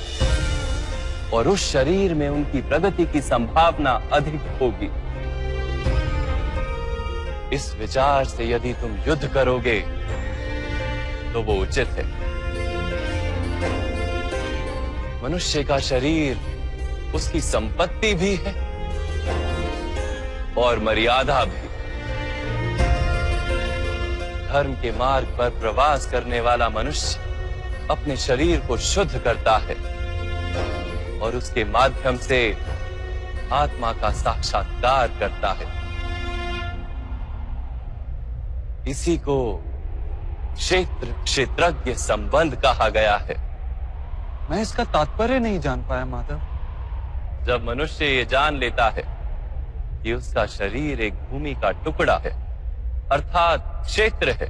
और उस शरीर में उनकी प्रगति की संभावना अधिक होगी। इस विचार से यदि तुम युद्ध करोगे तो वो उचित है। मनुष्य का शरीर उसकी संपत्ति भी है और मर्यादा भी। धर्म के मार्ग पर प्रवास करने वाला मनुष्य अपने शरीर को शुद्ध करता है और उसके माध्यम से आत्मा का साक्षात्कार करता है। इसी को क्षेत्र क्षेत्रज्ञ संबंध कहा गया है। मैं इसका तात्पर्य नहीं जान पाया माधव। जब मनुष्य ये जान लेता है कि उसका शरीर एक भूमि का टुकड़ा है, अर्थात क्षेत्र है,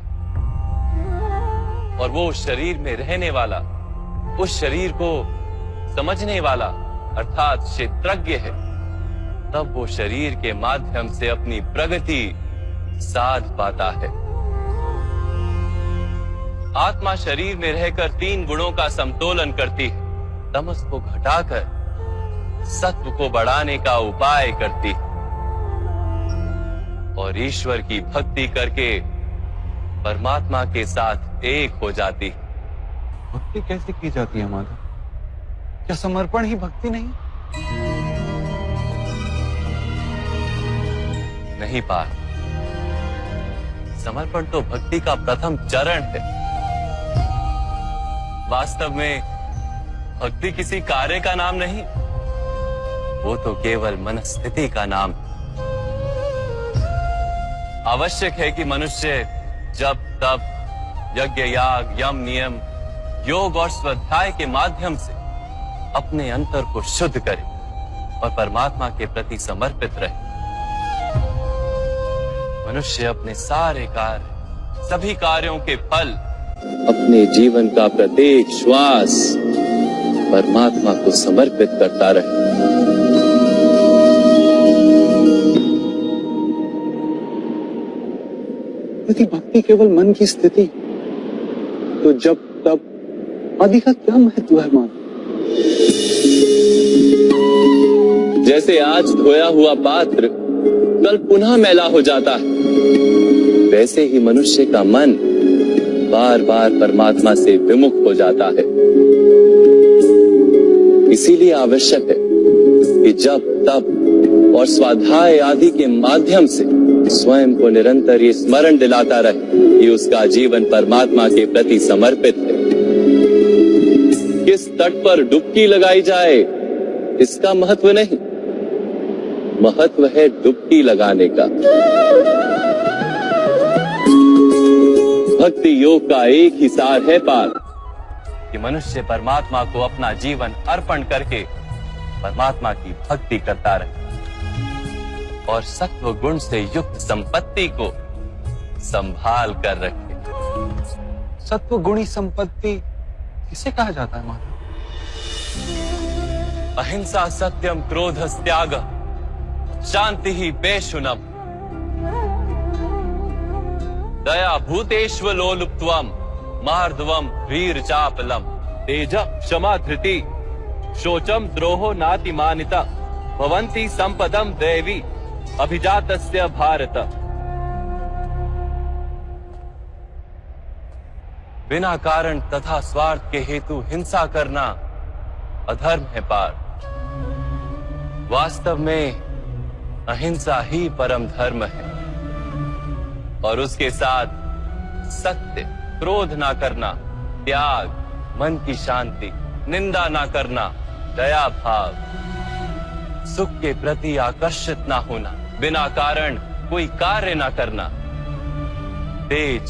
और वो उस शरीर में रहने वाला, उस शरीर को समझने वाला अर्थात क्षेत्रज्ञ है, तब वो शरीर के माध्यम से अपनी प्रगति साध पाता है। आत्मा शरीर में रहकर 3 गुणों का समतोलन करती है। तमस को घटाकर सत्व को बढ़ाने का उपाय करती है और ईश्वर की भक्ति करके परमात्मा के साथ एक हो जाती है। भक्ति कैसे की जाती है माधव? क्या समर्पण ही भक्ति नहीं? नहीं पार्थ, समर्पण तो भक्ति का प्रथम चरण है। वास्तव में भक्ति किसी कार्य का नाम नहीं, वो तो केवल मनस्थिति का नाम है। आवश्यक है कि मनुष्य जब तब यज्ञ याग यम नियम योग और स्वाध्याय के माध्यम से अपने अंतर को शुद्ध करे और परमात्मा के प्रति समर्पित रहे। मनुष्य अपने सारे कार्य, सभी कार्यों के फल, अपने जीवन का प्रत्येक श्वास परमात्मा को समर्पित करता रहे। यदि भक्ति केवल मन की स्थिति, तो जब तब आदि का क्या महत्व है माधव? जैसे आज धोया हुआ पात्र कल पुनः मैला हो जाता है, वैसे ही मनुष्य का मन बार बार परमात्मा से विमुख हो जाता है। इसीलिए आवश्यक है कि जब तप और स्वाध्याय आदि के माध्यम से स्वयं को निरंतर ये स्मरण दिलाता रहे कि उसका जीवन परमात्मा के प्रति समर्पित है। किस तट पर डुबकी लगाई जाए इसका महत्व नहीं, महत्व है डुबकी लगाने का। भक्ति योग का एक ही सार है पार्थ, कि मनुष्य परमात्मा को अपना जीवन अर्पण करके परमात्मा की भक्ति करता रहे और सत्व गुण से युक्त संपत्ति को संभाल कर रखे। सत्व गुणी संपत्ति किसे कहा जाता है माधव? अहिंसा सत्यम क्रोध त्याग शांति ही पेशुनम दया भूतेष्व लोलुप्त्वम मार्दवम वीर चापलम तेज क्षमा धृति शोचम द्रोहो नातिमानिता भवन्ति संपदम देवी अभिजातस्य भारत। बिना कारण तथा स्वार्थ के हेतु हिंसा करना अधर्म है पार्थ। वास्तव में अहिंसा ही परम धर्म है और उसके साथ सत्य, क्रोध ना करना, त्याग, मन की शांति, निंदा ना करना, दया भाव, सुख के प्रति आकर्षित ना होना, बिना कारण कोई कार्य ना करना, तेज,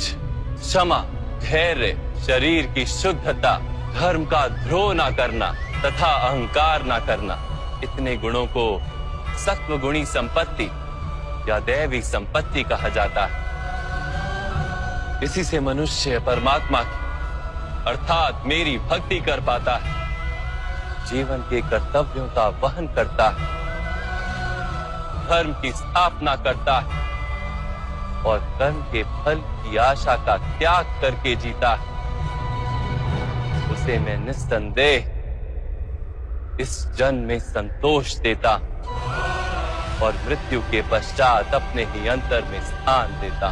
क्षमा, धैर्य, शरीर की शुद्धता, धर्म का द्रोह ना करना तथा अहंकार ना करना, इतने गुणों को सत्व गुणी संपत्ति या दैवी संपत्ति कहा जाता है। इसी से मनुष्य परमात्मा की अर्थात मेरी भक्ति कर पाता है, जीवन के कर्तव्यों का वहन करता है, धर्म की स्थापना करता है और कर्म के फल की आशा का त्याग करके जीता है। उसे मैं निस्संदेह इस जन्म में संतोष देता और मृत्यु के पश्चात अपने ही अंतर में स्थान देता।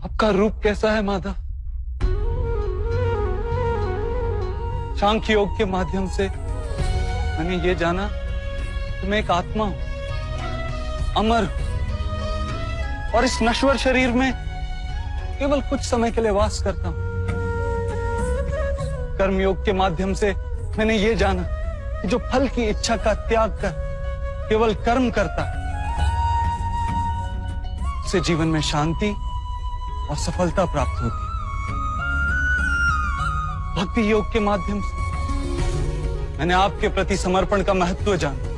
आपका रूप कैसा है माधव? सांख्य योग के माध्यम से मैंने ये जाना कि मैं एक आत्मा हूं, अमर हूं और इस नश्वर शरीर में केवल कुछ समय के लिए वास करता हूं। कर्मयोग के माध्यम से मैंने ये जाना कि जो फल की इच्छा का त्याग कर केवल कर्म करता है, उसे जीवन में शांति और सफलता प्राप्त होती है। भक्ति योग के माध्यम से मैंने आपके प्रति समर्पण का महत्व जाना।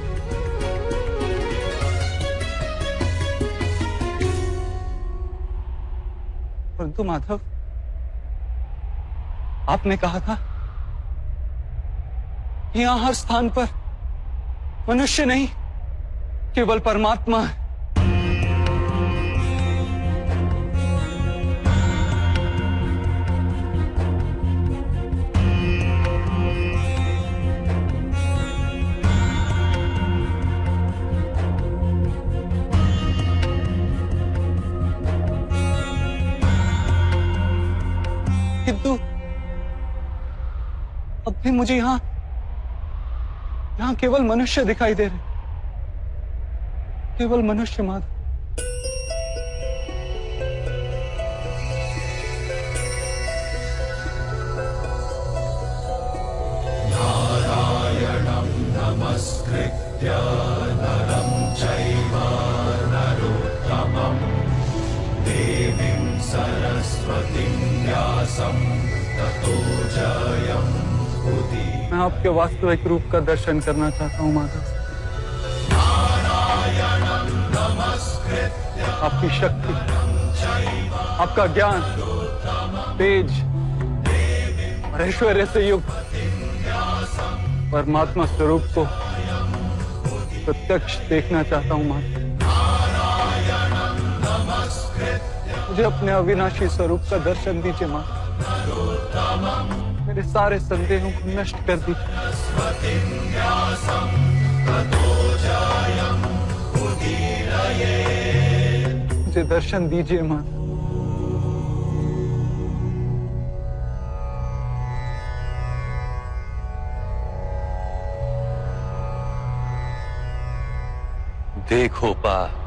परंतु माधव, आपने कहा था कि यहां हर स्थान पर मनुष्य नहीं केवल परमात्मा है। किंतु अब भी मुझे यहां केवल मनुष्य दिखाई दे रहे, केवल मनुष्य माधव। नारायणं नमस्कृत्य नरं चैव नरोत्तमं देवीं सरस्वतीं व्यासं ततो जयमुदीरये। मैं आपके वास्तविक रूप का दर्शन करना चाहता हूं माधव। आपकी शक्ति, आपका ज्ञान, तेज और ऐश्वर्य से युक्त परमात्मा स्वरूप को प्रत्यक्ष देखना चाहता हूं माधव। मुझे अपने अविनाशी स्वरूप का दर्शन दीजिए माधव। मेरे सारे संदेहों को नष्ट कर दीजिए। मुझे दर्शन दीजिए माधव। देखो पार्थ,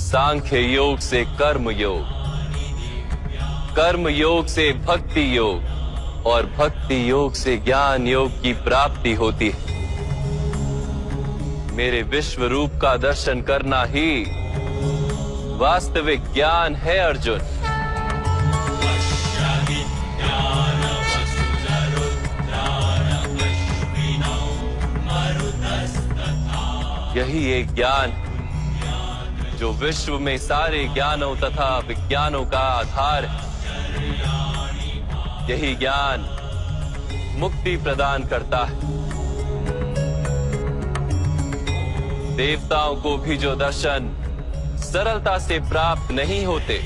सांख्य योग से कर्म योग, कर्म योग से भक्ति योग और भक्ति योग से ज्ञान योग की प्राप्ति होती है। मेरे विश्व रूप का दर्शन करना ही वास्तविक ज्ञान है अर्जुन। यही एक ज्ञान जो विश्व में सारे ज्ञानों तथा विज्ञानों का आधार है। यही ज्ञान मुक्ति प्रदान करता है। देवताओं को भी जो दर्शन सरलता से प्राप्त नहीं होते,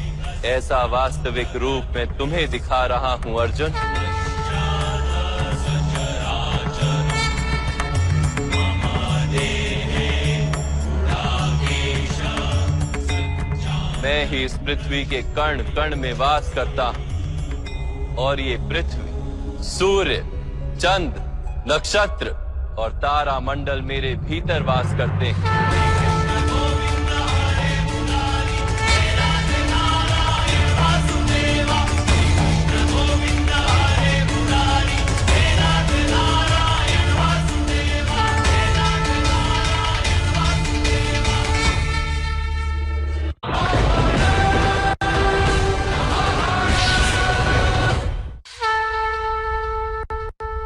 ऐसा वास्तविक रूप में तुम्हें दिखा रहा हूं अर्जुन। मैं ही इस पृथ्वी के कण कण में वास करता हूं और ये पृथ्वी, सूर्य, चंद्र, नक्षत्र और तारा मंडल मेरे भीतर वास करते हैं।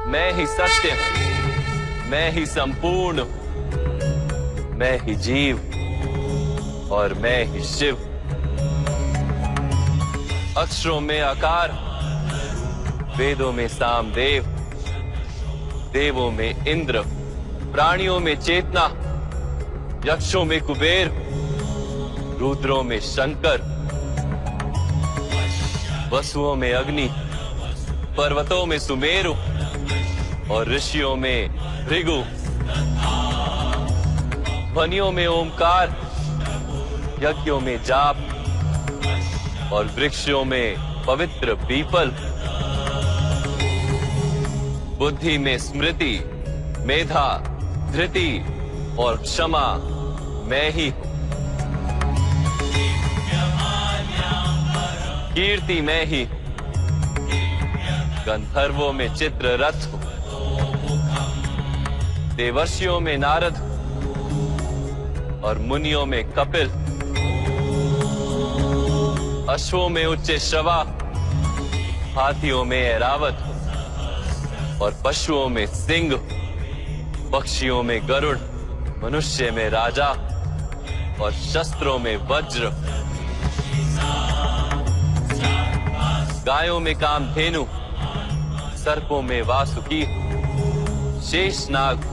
मैं ही सत्य हूं, मैं ही संपूर्ण हूं, मैं ही जीव और मैं ही शिव। अक्षरों में आकार, वेदों में सामदेव, देवों में इंद्र, प्राणियों में चेतना, यक्षों में कुबेर, रुद्रों में शंकर, वसुओं में अग्नि, पर्वतों में सुमेरु और ऋषियों में भृगु, ध्वनियों में ओमकार, यज्ञों में जाप और वृक्षों में पवित्र पीपल, बुद्धि में स्मृति, मेधा, धृति और क्षमा मैं ही हूं। कीर्ति मैं ही हूं, गंधर्वों में चित्ररथ हूं, देवर्षियों में नारद और मुनियों में कपिल, अश्वों में उच्च श्रवा, हाथियों में ऐरावत और पशुओं में सिंह, पक्षियों में गरुड़, मनुष्य में राजा और शस्त्रों में वज्र, गायों में कामधेनु, सर्पों में वासुकी, शेषनाग,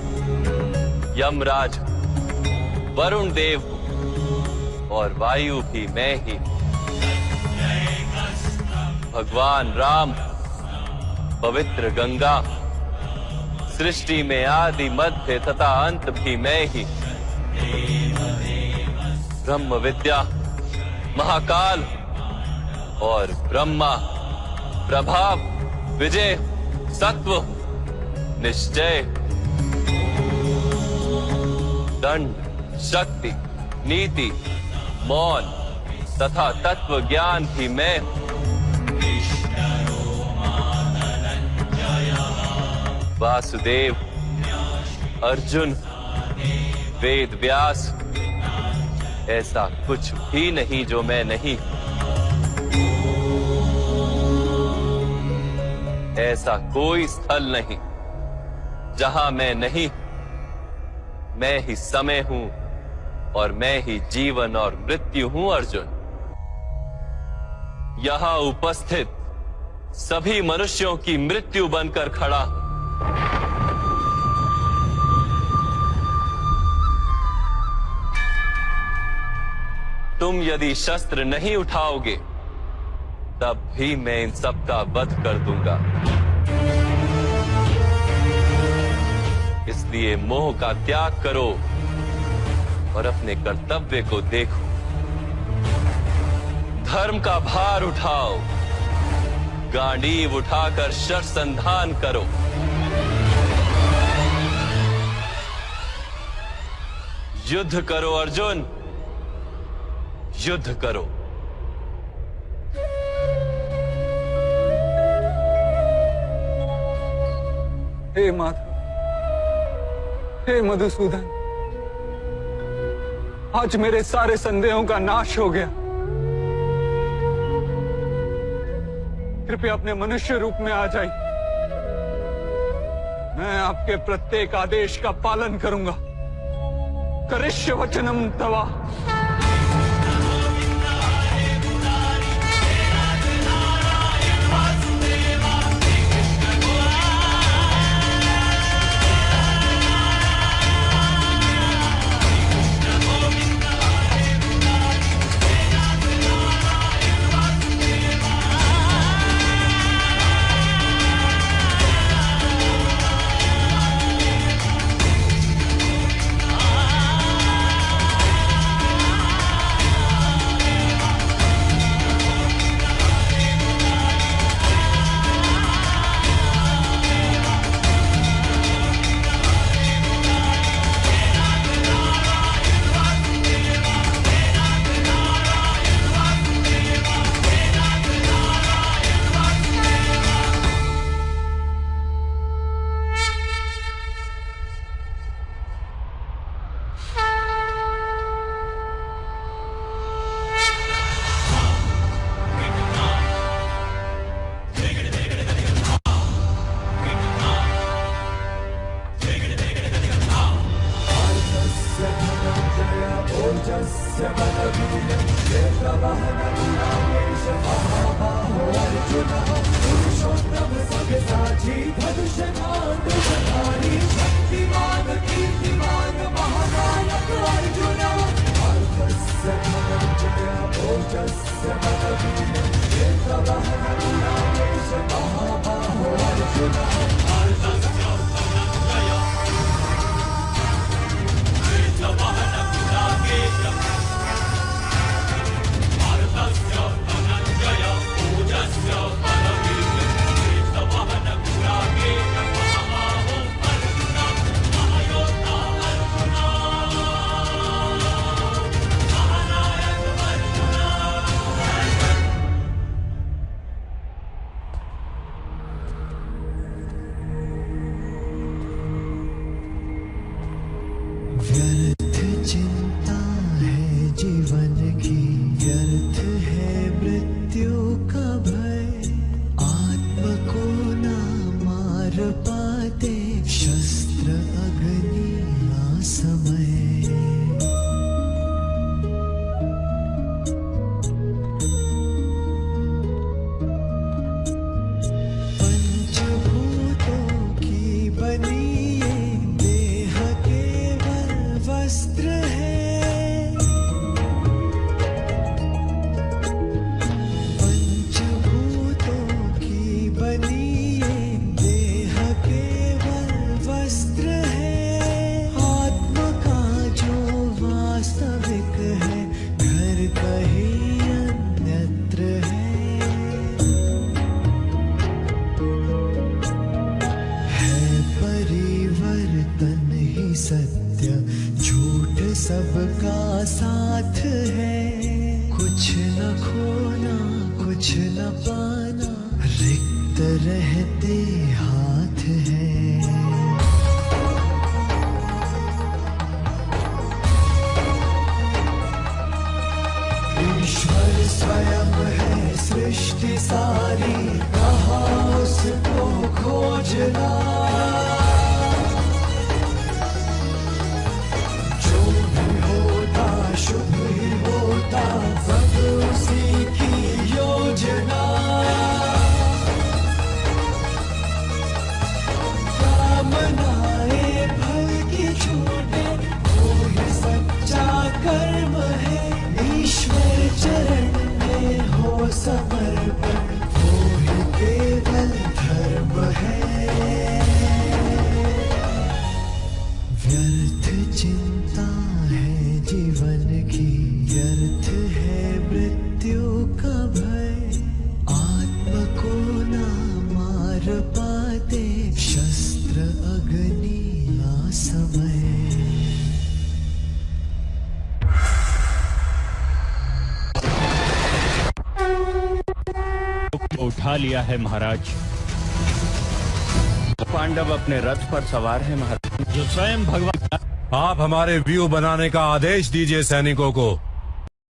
यमराज, वरुण देव और वायु भी मैं ही। भगवान राम, पवित्र गंगा, सृष्टि में आदि मध्य तथा अंत भी मैं ही। ब्रह्म विद्या, महाकाल और ब्रह्मा, प्रभाव, विजय, सत्व, निश्चय, दंड, शक्ति, नीति, मौन तथा तत्व ज्ञान भी मैं। वासुदेव, अर्जुन, वेद व्यास, ऐसा कुछ भी नहीं जो मैं नहीं। ऐसा कोई स्थल नहीं जहां मैं नहीं। मैं ही समय हूं और मैं ही जीवन और मृत्यु हूं अर्जुन। यहां उपस्थित सभी मनुष्यों की मृत्यु बनकर खड़ा हूं। तुम यदि शस्त्र नहीं उठाओगे तब भी मैं इन सब का वध कर दूंगा। इसलिए मोह का त्याग करो और अपने कर्तव्य को देखो। धर्म का भार उठाओ, गांडीव उठाकर शरसंधान करो। युद्ध करो अर्जुन, युद्ध करो। हे माधव, हे मधुसूदन, आज मेरे सारे संदेहों का नाश हो गया। कृपया अपने मनुष्य रूप में आ जाइए। मैं आपके प्रत्येक आदेश का पालन करूंगा। करिष्य वचनम तवा। उठा लिया है महाराज। पांडव अपने रथ पर सवार है महाराज, जो स्वयं भगवान। आप हमारे व्यू बनाने का आदेश दीजिए सैनिकों को।